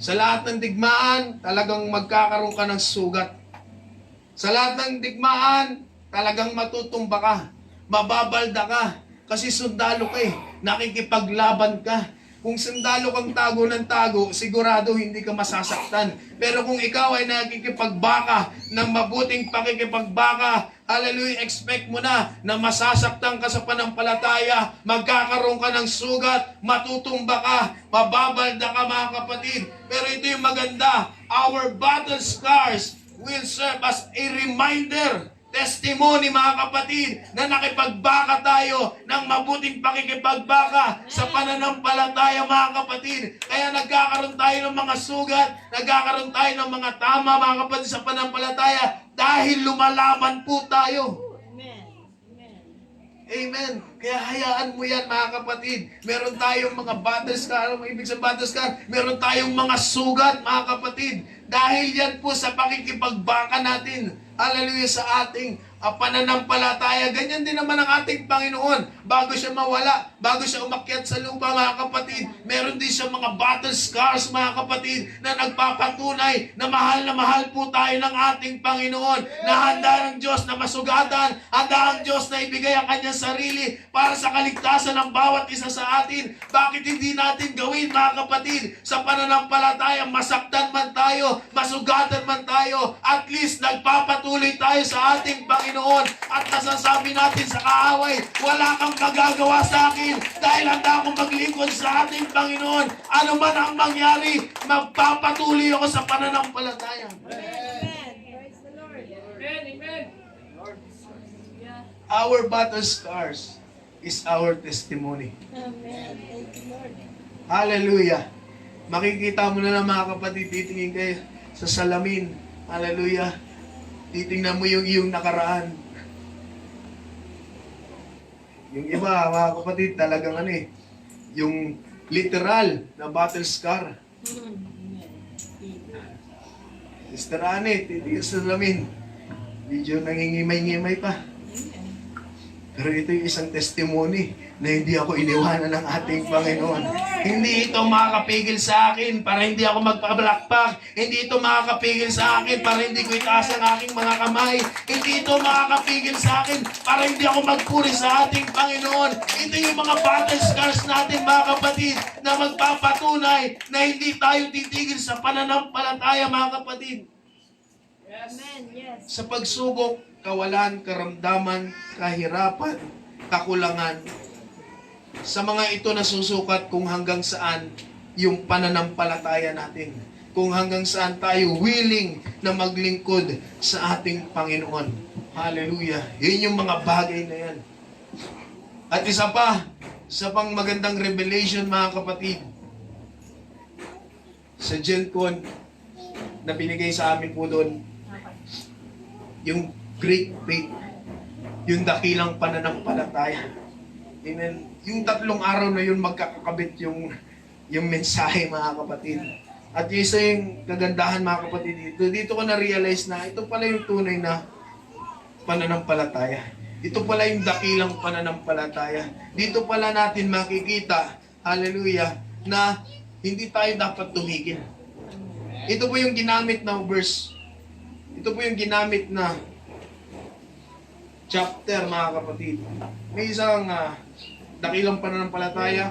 Sa lahat ng digmaan, talagang magkakaroon ka ng sugat. Sa lahat ng digmaan, talagang matutumba ka, mababalda ka, kasi sundalo ka eh, nakikipaglaban ka. Kung sundalo kang tago ng tago, sigurado hindi ka masasaktan. Pero kung ikaw ay nakikipagbaka ng mabuting pakikipagbaka, hallelujah, expect mo na masasaktan ka sa panampalataya, magkakaroon ka ng sugat, matutumba ka, mababalda ka, mga kapatid. Pero ito yung maganda, our battle scars will serve as a reminder, testimony, mga kapatid, na nakipagbaka tayo ng mabuting pakikipagbaka sa pananampalataya, mga kapatid. Kaya nagkakaroon tayo ng mga sugat, nagkakaroon tayo ng mga tama, mga kapatid, sa pananampalataya dahil lumalaban po tayo. Amen. Kaya hayaan mo yan, mga kapatid. Meron tayong mga battle scar. Ano ibig sabihin battle scar? Meron tayong mga sugat, mga kapatid. Dahil yan po sa pakikipagbaka natin. Hallelujah, sa ating pananampalataya. Ganyan din naman ang ating Panginoon. Bago siya mawala, bago siya umakyat sa lupa, mga kapatid, meron din siya mga battle scars, mga kapatid, na nagpapatunay na mahal po tayo ng ating Panginoon. Na handa ng Diyos na masugatan, handa ang Diyos na ibigay ang kanyang sarili para sa kaligtasan ng bawat isa sa atin. Bakit hindi natin gawin, mga kapatid, sa pananampalataya, masaktan man tayo, masugatan man tayo, at least nagpapatuloy tayo sa ating Panginoon at nasasabi natin sa kaaway, wala kang magagawa sa akin dahil handa akong maglingkod sa ating Panginoon. Ano man ang mangyari, magpapatuloy ako sa pananampalataya. Our battle scars is our testimony. Hallelujah. Makikita mo na lang, mga kapatid, titingin kayo sa salamin. Hallelujah. Titingnan mo yung iyong nakaraan. Yung iba, mga kapatid, talagang yung literal na battle scar. Sister Anne, titingin sa salamin. Medyo nangingimay-ngimay pa. Pero ito yung isang testimony na hindi ako iniwanan ng ating Panginoon. Hindi ito makakapigil sa akin para hindi ako magpabalakpak. Hindi ito makakapigil sa akin para hindi ko itaas ang aking mga kamay. Hindi ito makakapigil sa akin para hindi ako magpuri sa ating Panginoon. Ito yung mga battle scars natin, mga kapatid, na magpapatunay na hindi tayo titigil sa pananampalataya, mga kapatid. Amen. Yes. Sa pagsubok, kawalan, karamdaman, kahirapan, kakulangan. Sa mga ito nasusukat kung hanggang saan yung pananampalataya natin. Kung hanggang saan tayo willing na maglingkod sa ating Panginoon. Hallelujah. Yun yung mga bagay na yan. At isa pang magandang revelation, mga kapatid. Sa GenCon na binigay sa amin po doon, yung great faith, yung dakilang pananampalataya. Amen. Yung 3 araw na yun magkakakabit yung mensahe, mga kapatid. At isa yung kagandahan, mga kapatid, dito ko na-realize na ito pala yung tunay na pananampalataya. Ito pala yung dakilang pananampalataya. Dito pala natin makikita, hallelujah, na hindi tayo dapat tumigil. Ito po yung ginamit na verse. Ito po yung ginamit na chapter, mga kapatid. May isang dakilang pananampalataya.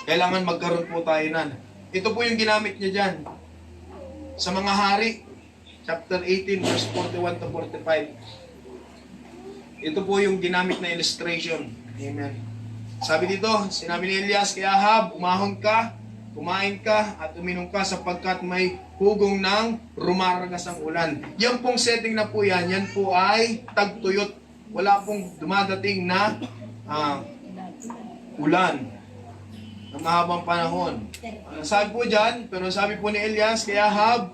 Kailangan magkaroon po tayo nan. Ito po yung ginamit niya dyan. Sa mga hari, chapter 18, verse 41 to 45. Ito po yung ginamit na illustration. Amen. Sabi dito, sinabi ni Elias kay Ahab, umahon ka, kumain ka, at uminom ka sapagkat may hugong ng rumaragas ang ulan. Yan pong setting na po yan po ay tagtuyot. Wala pong dumadating na ulan ng mahabang panahon. Sabi po dyan, pero sabi po ni Elias kay Ahab,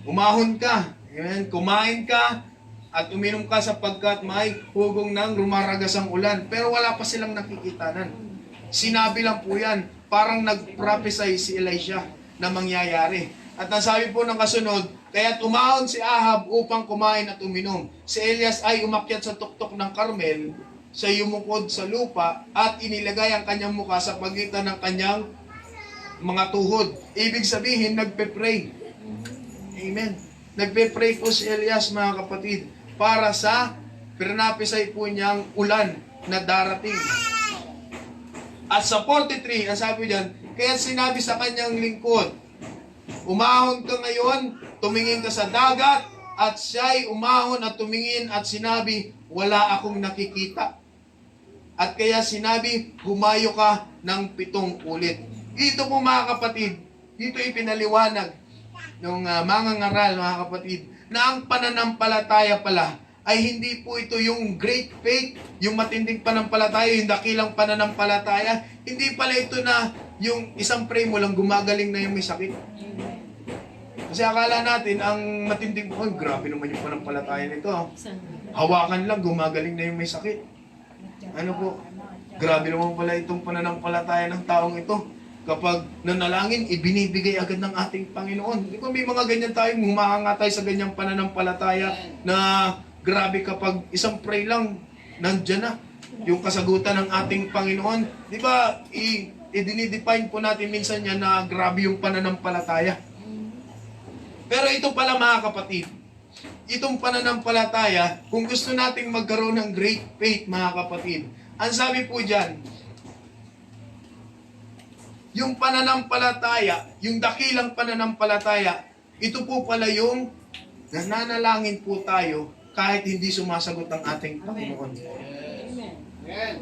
umahon ka, amen, kumain ka, at uminom ka sapagkat may hugong ng rumaragas ang ulan. Pero wala pa silang nakikitanan. Sinabi lang po yan, parang nag-prophesy si Elisha na mangyayari. At nasabi po ng kasunod, kaya't umahon si Ahab upang kumain at uminom. Si Elias ay umakyat sa tuktok ng Carmel siya yumukod sa lupa at inilagay ang kanyang mukha sa pagitan ng kanyang mga tuhod. Ibig sabihin, nagpe-pray. Amen. Nagpe-pray po si Elias, mga kapatid, para sa pinapisay po niyang ulan na darating. At sa 43, ang sabi diyan, kaya sinabi sa kanyang lingkod, umahon ka ngayon, tumingin ka sa dagat, at siya'y umahon at tumingin at sinabi, wala akong nakikita. At kaya sinabi, humayo ka ng 7 ulit. Ito po, mga kapatid, dito ipinaliwanag ng mga ngaral, mga kapatid, na ang pananampalataya pala ay hindi po ito yung great faith, yung matinding pananampalataya, yung dakilang pananampalataya. Hindi pala ito na yung isang pray mo lang gumagaling na yung may sakit. Kasi akala natin, ang matinding, oh, grabe naman yung pananampalataya nito. Hawakan lang, gumagaling na yung may sakit. Ano po? Grabe naman pala itong pananampalataya ng taong ito. Kapag nanalangin, ibinibigay agad ng ating Panginoon. Di ba may mga ganyan tayo, humahanga tayo sa ganyang pananampalataya na grabe kapag isang pray lang, nandyan na yung kasagutan ng ating Panginoon. Di ba, i-define po natin minsan yan na grabe yung pananampalataya. Pero ito pala, mga kapatid, itong pananampalataya, kung gusto nating magkaroon ng great faith, mga kapatid, ang sabi po dyan, yung pananampalataya, yung dakilang pananampalataya, ito po pala yung nananalangin po tayo kahit hindi sumasagot ang ating Panginoon. Amen.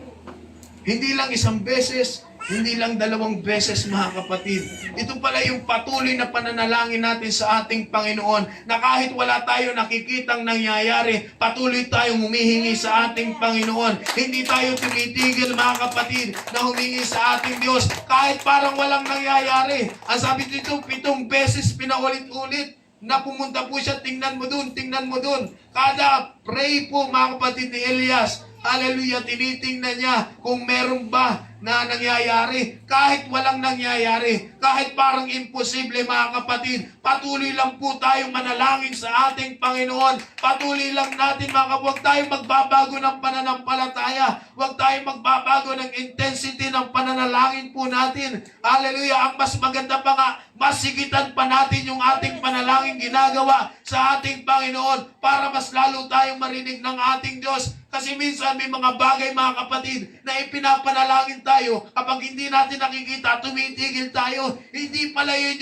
Hindi lang isang beses, hindi lang 2 beses, mga kapatid. Ito pala yung patuloy na pananalangin natin sa ating Panginoon na kahit wala tayo nakikitang nangyayari, patuloy tayong humihingi sa ating Panginoon. Hindi tayo tumitigil, mga kapatid, na humingi sa ating Diyos kahit parang walang nangyayari. Ang sabi dito, 7 beses pinaulit-ulit na pumunta po siya, tingnan mo dun, tingnan mo dun. Kada pray po, mga kapatid, ni Elias, hallelujah, tinitingnan niya kung meron ba na nangyayari. Kahit walang nangyayari, kahit parang imposible, mga kapatid, patuloy lang po tayong manalangin sa ating Panginoon. Patuloy lang natin, huwag tayong magbabago ng pananampalataya. Huwag tayong magbabago ng intensity ng pananalangin po natin. Hallelujah, ang mas maganda pa nga, masigitan pa natin yung ating panalangin ginagawa sa ating Panginoon para mas lalo tayong marinig ng ating Diyos. Kasi minsan may mga bagay, mga kapatid, na ipinapanalangin tayo, kapag hindi natin nakikita, tumitigil tayo. Hindi pala yun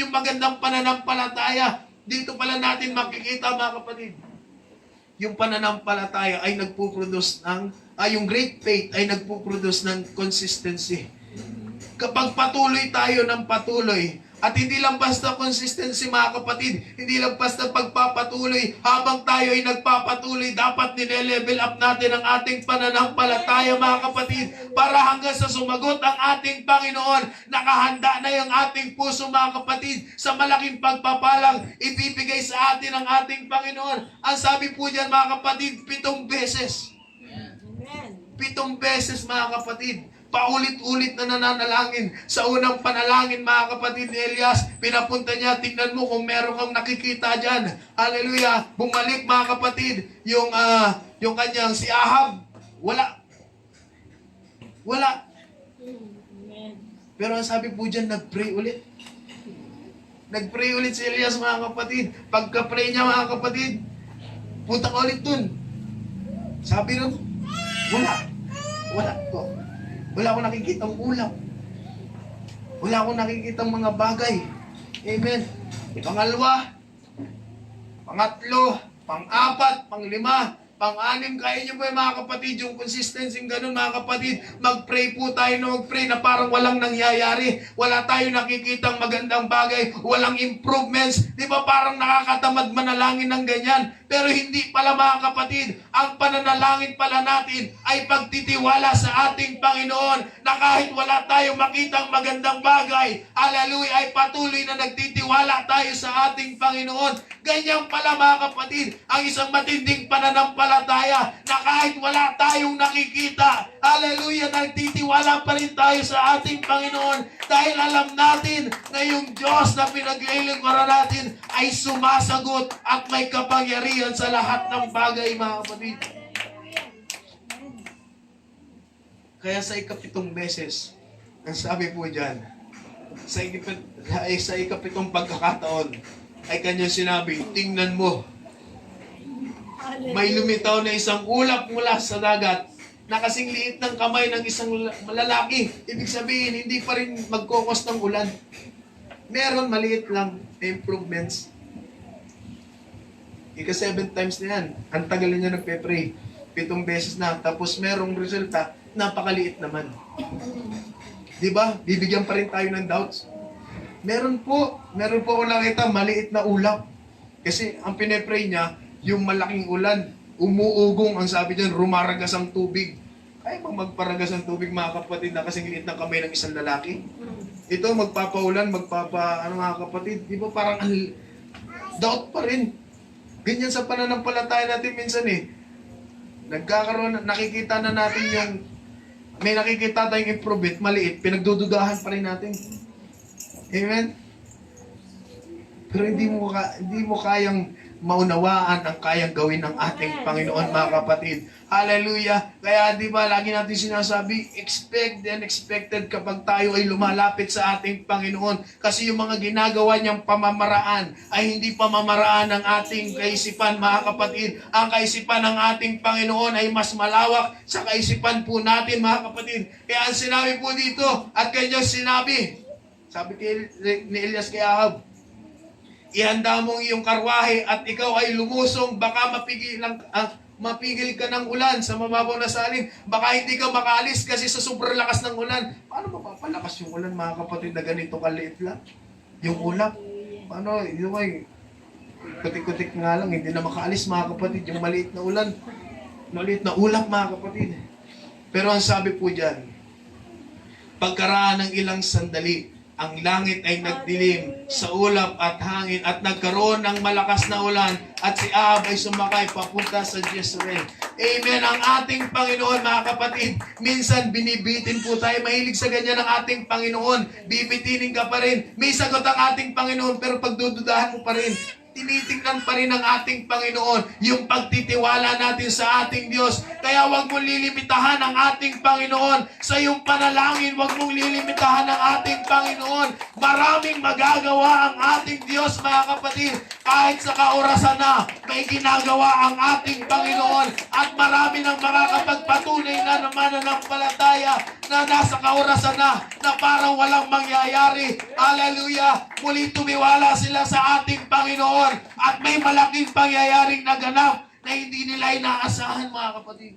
yung magandang pananampalataya. Dito pala natin makikita, mga kapatid, yung pananampalataya ay nagpuproduce ng, yung great faith ay nagpuproduce ng consistency. Kapag patuloy tayo ng patuloy, at hindi lang basta consistency, mga kapatid, hindi lang basta pagpapatuloy, habang tayo ay nagpapatuloy, dapat nile-level up natin ang ating pananampalataya, mga kapatid, para hanggang sa sumagot ang ating Panginoon, nakahanda na yung ating puso, mga kapatid, sa malaking pagpapalang ibibigay sa atin ng ating Panginoon. Ang sabi po dyan, mga kapatid, 7 beses. 7 beses, mga kapatid. Paulit-ulit na nananalangin. Sa unang panalangin, mga kapatid ni Elias, pinapunta niya, tingnan mo kung meron kang nakikita dyan. Hallelujah. Bumalik, mga kapatid, yung kanyang si Ahab. Wala. Pero ang sabi po dyan, nag-pray ulit. Nag-pray ulit si Elias, mga kapatid. Pagka-pray niya, mga kapatid, punta ka ulit dun. Sabi rin, wala ko. Wala akong nakikitang ulam. Wala akong nakikitang mga bagay. Amen. Pangalawa, pangatlo, pang-4, pang-5, pang-6, kaya nyo po yung mga kapatid, yung consistency ganun, mga kapatid, mag-pray po tayo na mag-pray na parang walang nangyayari, wala tayo nakikitang magandang bagay, walang improvements, di ba parang nakakatamad manalangin ng ganyan, pero hindi pala, mga kapatid, ang pananalangin pala natin ay pagtitiwala sa ating Panginoon, na kahit wala tayong makitang magandang bagay, hallelujah, ay patuloy na nagtitiwala tayo sa ating Panginoon. Ganyan pala, mga kapatid, ang isang matinding pananampalataya na kahit wala tayong nakikita, hallelujah, nagtitiwala pa rin tayo sa ating Panginoon dahil alam natin na yung Diyos na pinaglilingkuran natin ay sumasagot at may kapangyarihan sa lahat ng bagay, mga kapatid. Kaya sa ikapitong beses, ang sabi po dyan, sa ikapitong pagkakataon, ay kanyang sinabi, tingnan mo, may lumitaw na isang ulap mula sa dagat na kasing liit ng kamay ng isang lalaki. Ibig sabihin, hindi pa rin magkokos ng ulan. Meron maliit lang na improvements. 7 times na yan. Ang tagal niya nagpe-pray. 7 beses na. Tapos merong resulta, napakaliit naman. Di ba? Bibigyan pa rin tayo ng doubts. Meron po ako nakita, maliit na ulap. Kasi ang pinepray niya, yung malaking ulan, umuugong, ang sabi diyan, rumaragas ang tubig. Kaya bang magparagas ang tubig, mga kapatid, na kasing liit ng kamay ng isang lalaki? Ito, magpapaulan, ano mga kapatid, di ba parang doubt pa rin. Ganyan sa pananampalataya natin minsan eh. Nakikita na natin may nakikita tayong improvement, maliit, pinagdududahan pa rin natin. Amen? Pero hindi mo kayang maunawaan ang kayang gawin ng ating Panginoon, mga kapatid. Hallelujah! Kaya di ba, lagi natin sinasabi, expect the unexpected kapag tayo ay lumalapit sa ating Panginoon. Kasi yung mga ginagawa niyang pamamaraan ay hindi pamamaraan ng ating kaisipan, mga kapatid. Ang kaisipan ng ating Panginoon ay mas malawak sa kaisipan po natin, mga kapatid. Kaya ang sinabi po dito, at kanya sinabi, sabi ni Elias kay Ahab, ihanda mong iyong karwahe at ikaw ay lumusong, baka mapigil ka ng ulan sa mababaw na salin. Baka hindi ka makaalis kasi sa sobrang lakas ng ulan. Paano mapapalakas yung ulan, mga kapatid, na ganito kaliit lang? Yung ulap. Paano? Yung ay kutik-kutik nga lang, hindi na makaalis, mga kapatid, yung maliit na ulan. Maliit na ulap, mga kapatid. Pero ang sabi po dyan, pagkaraan ng ilang sandali, ang langit ay nagdilim sa ulap at hangin at nagkaroon ng malakas na ulan at si Ahab ay sumakay papunta sa Jezreel. Amen. Ang ating Panginoon, mga kapatid, minsan binibitin po tayo. Mahilig sa ganyan ang ating Panginoon. Bibitinin ka pa rin. May sagot ang ating Panginoon pero pagdududahan mo pa rin. Tinitingnan pa rin ng ating Panginoon yung pagtitiwala natin sa ating Diyos. Kaya huwag mong lilimitahan ang ating Panginoon sa iyong panalangin. Huwag mong lilimitahan ang ating Panginoon. Maraming magagawa ang ating Diyos, mga kapatid. Kahit sa kaorasan na may ginagawa ang ating Panginoon. At marami ng makakapagpatunay na mananampalataya na nasa kaorasan na parang walang mangyayari. Hallelujah! Muli tumiwala sila sa ating Panginoon. At may malaking pangyayaring naganap na hindi nila inaasahan, mga kapatid.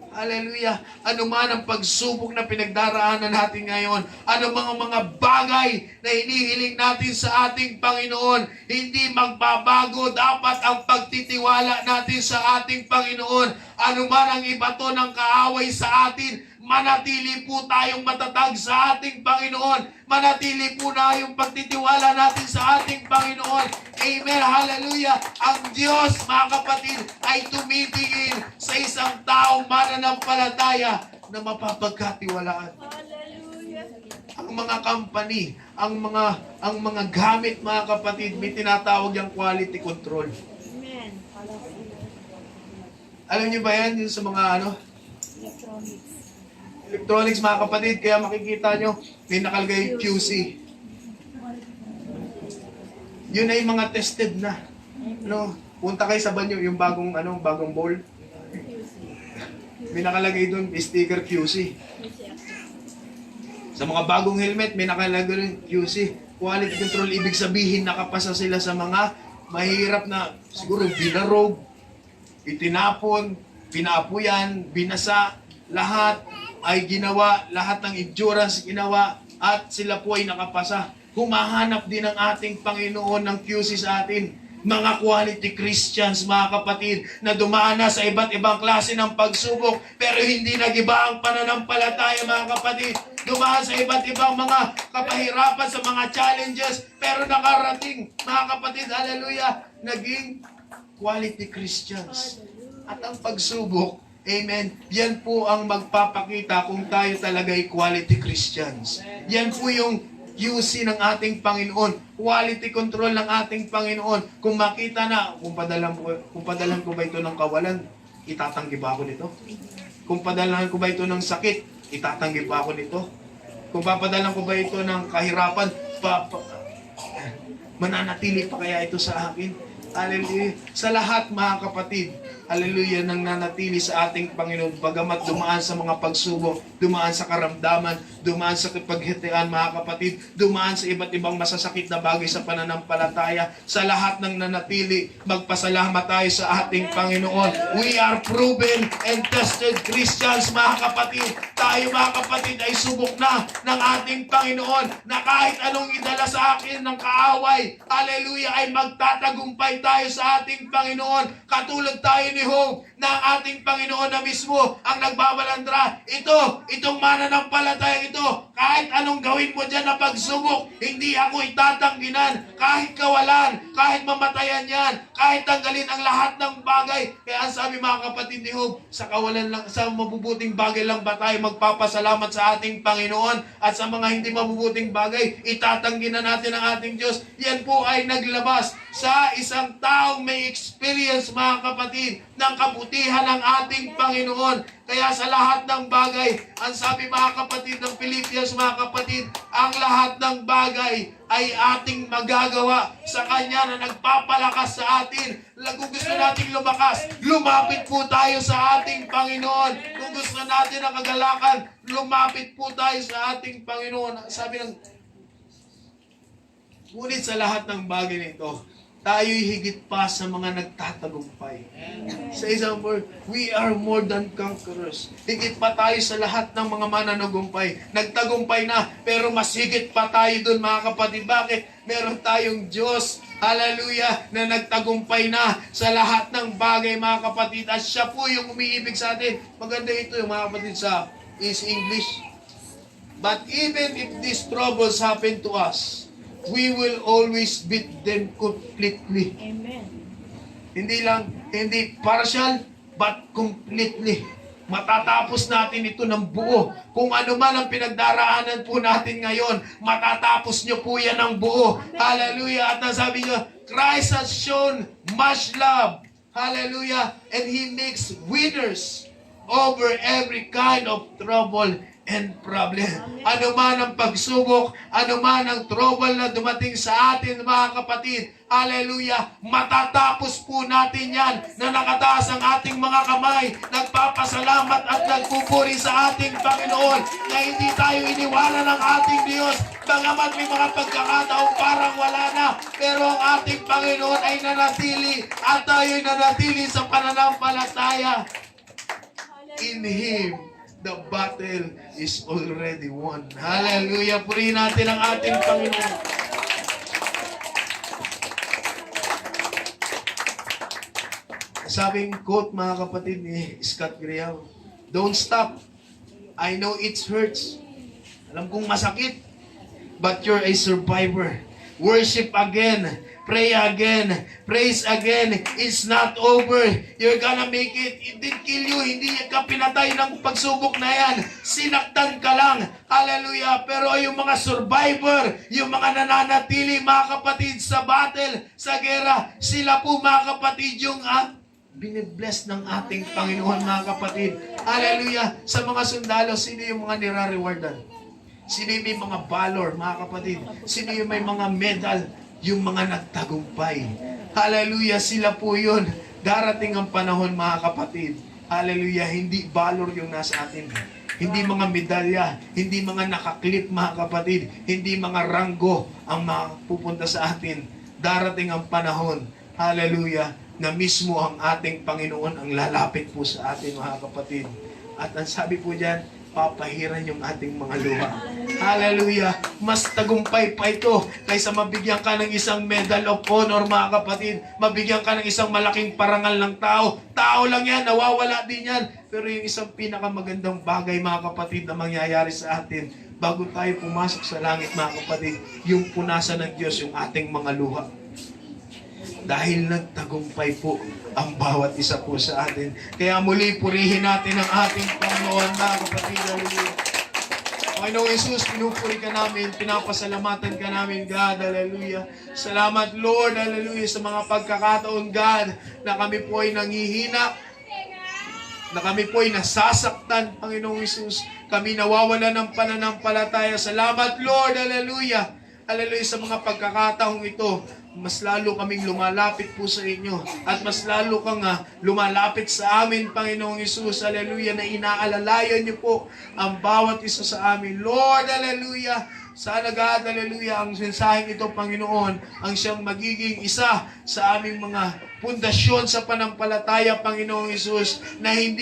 Hallelujah. Ano man ang pagsubok na pinagdaraanan natin ngayon, ano mga bagay na hinihiling natin sa ating Panginoon, hindi magbabago. Dapat ang pagtitiwala natin sa ating Panginoon. Ano man ang ibato ng kaaway sa atin, manatili po tayong matatag sa ating Panginoon. Manatili po na yung pagtitiwala natin sa ating Panginoon. Amen. Hallelujah. Ang Diyos, mga kapatid, ay tumitingin sa isang taong mananampalataya na mapapagkatiwalaan. Hallelujah. Ang mga company, ang mga gamit, mga kapatid, may tinatawag yung quality control. Amen. Alam niyo ba yan? Yung sa mga Electronics. electronics, mga kapatid, kaya makikita nyo, may nakalagay QC. Yun ay mga tested na. Punta kayo sa banyo, yung bagong bowl. May nakalagay doon, sticker QC. Sa mga bagong helmet, may nakalagay doon QC. Quality control, ibig sabihin, nakapasa sila sa mga mahirap na, siguro, binarog, itinapon, pinapuyan, binasa, lahat ay ginawa, lahat ng endurance ginawa, at sila po ay nakapasa. Humahanap din ang ating Panginoon ng QC sa atin. Mga quality Christians, mga kapatid, na dumaan na sa iba't ibang klase ng pagsubok, pero hindi nagiba ang pananampalataya, mga kapatid. Dumaan sa iba't ibang mga kapahirapan, sa mga challenges, pero nakarating, mga kapatid, hallelujah, naging quality Christians. At ang pagsubok, amen, yan po ang magpapakita kung tayo talaga ay quality Christians. Yan po yung QC ng ating Panginoon, quality control ng ating Panginoon. Kung makita na, kung padalan ko ba ito ng kawalan, itatanggi ba ako nito? Kung padalahan ko ba ito ng sakit, itatanggi pa ako nito. Kung papadalan ko ba ito ng kahirapan, mananatili pa kaya ito sa akin? Hallelujah. Sa lahat mga kapatid, hallelujah, nang nanatili sa ating Panginoon, bagamat dumaan sa mga pagsubok, dumaan sa karamdaman, dumaan sa paghitian mga kapatid, dumaan sa iba't ibang masasakit na bagay sa pananampalataya, sa lahat ng nanatili, magpasalamat tayo sa ating Panginoon. We are proven and tested Christians mga kapatid. Tayo mga kapatid ay subok na ng ating Panginoon na kahit anong idala sa akin ng kaaway, hallelujah, ay magtatagumpay tayo sa ating Panginoon. Katulad tayo ni Job na ang ating Panginoon na mismo ang nagbabalandra. Itong mananampalataya ito, kahit anong gawin mo dyan na pagsubok, hindi ako itatangginan. Kahit kawalan, kahit mamatayan yan, kahit tanggalin ang lahat ng bagay. Kaya ang sabi mga kapatid ni Job, sa kawalan lang, sa mabubuting bagay lang ba tayo magpapasalamat sa ating Panginoon, at sa mga hindi mabubuting bagay, itatanggi na natin ang ating Diyos. Yan po ay naglabas sa isang taong may experience mga kapatid ng kabutihan ng ating Panginoon. Kaya sa lahat ng bagay, ang sabi mga kapatid ng Philippians mga kapatid, ang lahat ng bagay ay ating magagawa sa Kanya na nagpapalakas sa atin. Kung gusto nating lumakas, lumapit po tayo sa ating Panginoon. Kung gusto natin ang kagalakan, lumapit po tayo sa ating Panginoon. Sabi ng, ngunit sa lahat ng bagay nito, tayo'y higit pa sa mga nagtatagumpay. Sa isang word, we are more than conquerors. Higit pa tayo sa lahat ng mga mananagumpay. Nagtagumpay na, pero mas higit pa tayo dun mga kapatid. Bakit? Meron tayong Diyos, hallelujah, na nagtagumpay na sa lahat ng bagay mga kapatid. At siya po yung umiibig sa atin. Maganda ito yung mga kapatid sa is English. But even if these troubles happen to us, we will always beat them completely. Amen. Hindi partial, but completely. Matatapos natin ito ng buo. Kung ano man ang pinagdaraanan po natin ngayon, matatapos nyo po yan ng buo. Hallelujah. At nasabi nyo, Christ has shown much love. Hallelujah. And He makes winners over every kind of trouble and problem. Ano man ang pagsubok, ano man ang trouble na dumating sa atin mga kapatid, hallelujah, matatapos po natin yan na nakataas ang ating mga kamay, nagpapasalamat at nagpupuri sa ating Panginoon na hindi tayo iniwanan ng ating Diyos. Bagamat may mga pagkakataong parang wala na, pero ang ating Panginoon ay nanatili at tayo'y nanatili sa pananampalataya. In Him, the battle is already won. Hallelujah! Purihin natin ang ating Panginoon. Sabing quote mga kapatid ni Scott Graham, don't stop. I know it hurts. Alam kong masakit. But you're a survivor. Worship again. Pray again. Praise again. It's not over. You're gonna make it. It didn't kill you. Hindi ka pinatay ng pagsubok na yan. Sinaktan ka lang. Hallelujah. Pero yung mga survivor, yung mga nananatili mga kapatid sa battle, sa gera, sila po mga kapatid yung binibless ng ating Panginoon mga kapatid. Hallelujah. Sa mga sundalo, sino yung mga nire-rewardan? Sino yung may mga valor mga kapatid? Sino yung may mga medal? Yung mga nagtagumpay. Hallelujah, sila po yun. Darating ang panahon mga kapatid. Hallelujah, hindi valor yung nasa atin. Hindi mga medalya, hindi mga nakaklip mga kapatid, hindi mga ranggo ang mapupunta sa atin. Darating ang panahon, hallelujah, na mismo ang ating Panginoon ang lalapit po sa atin mga kapatid. At ang sabi po dyan, papahiran yung ating mga luha. Hallelujah! Mas tagumpay pa ito kaysa mabigyan ka ng isang medal of honor mga kapatid. Mabigyan ka ng isang malaking parangal ng tao. Tao lang yan, nawawala din yan. Pero yung isang pinakamagandang bagay mga kapatid na mangyayari sa atin bago tayo pumasok sa langit mga kapatid, yung punasan ng Diyos yung ating mga luha. Dahil nagtagumpay po ang bawat isa po sa atin. Kaya muli purihin natin ang ating Panginoon mga kapatid. Hallelujah. Panginoong Jesus, pinupuri ka namin, pinapasalamatan ka namin, God. Hallelujah. Salamat, Lord. Hallelujah. Sa mga pagkakataon, God, na kami po ay nangihina. na kami po ay nasasaktan, Panginoong Hesus. Kami nawawala ng pananampalataya. Salamat, Lord. Hallelujah. Hallelujah sa mga pagkakataong ito. Mas lalo kaming lumalapit po sa inyo. At mas lalo kang lumalapit sa amin, Panginoong Hesus. Hallelujah. Na inaalalayan niyo po ang bawat isa sa amin. Lord, hallelujah. Sana God, hallelujah, ang mensaheng ito, Panginoon, ang siyang magiging isa sa aming mga pundasyon sa panampalataya, Panginoong Hesus, na hindi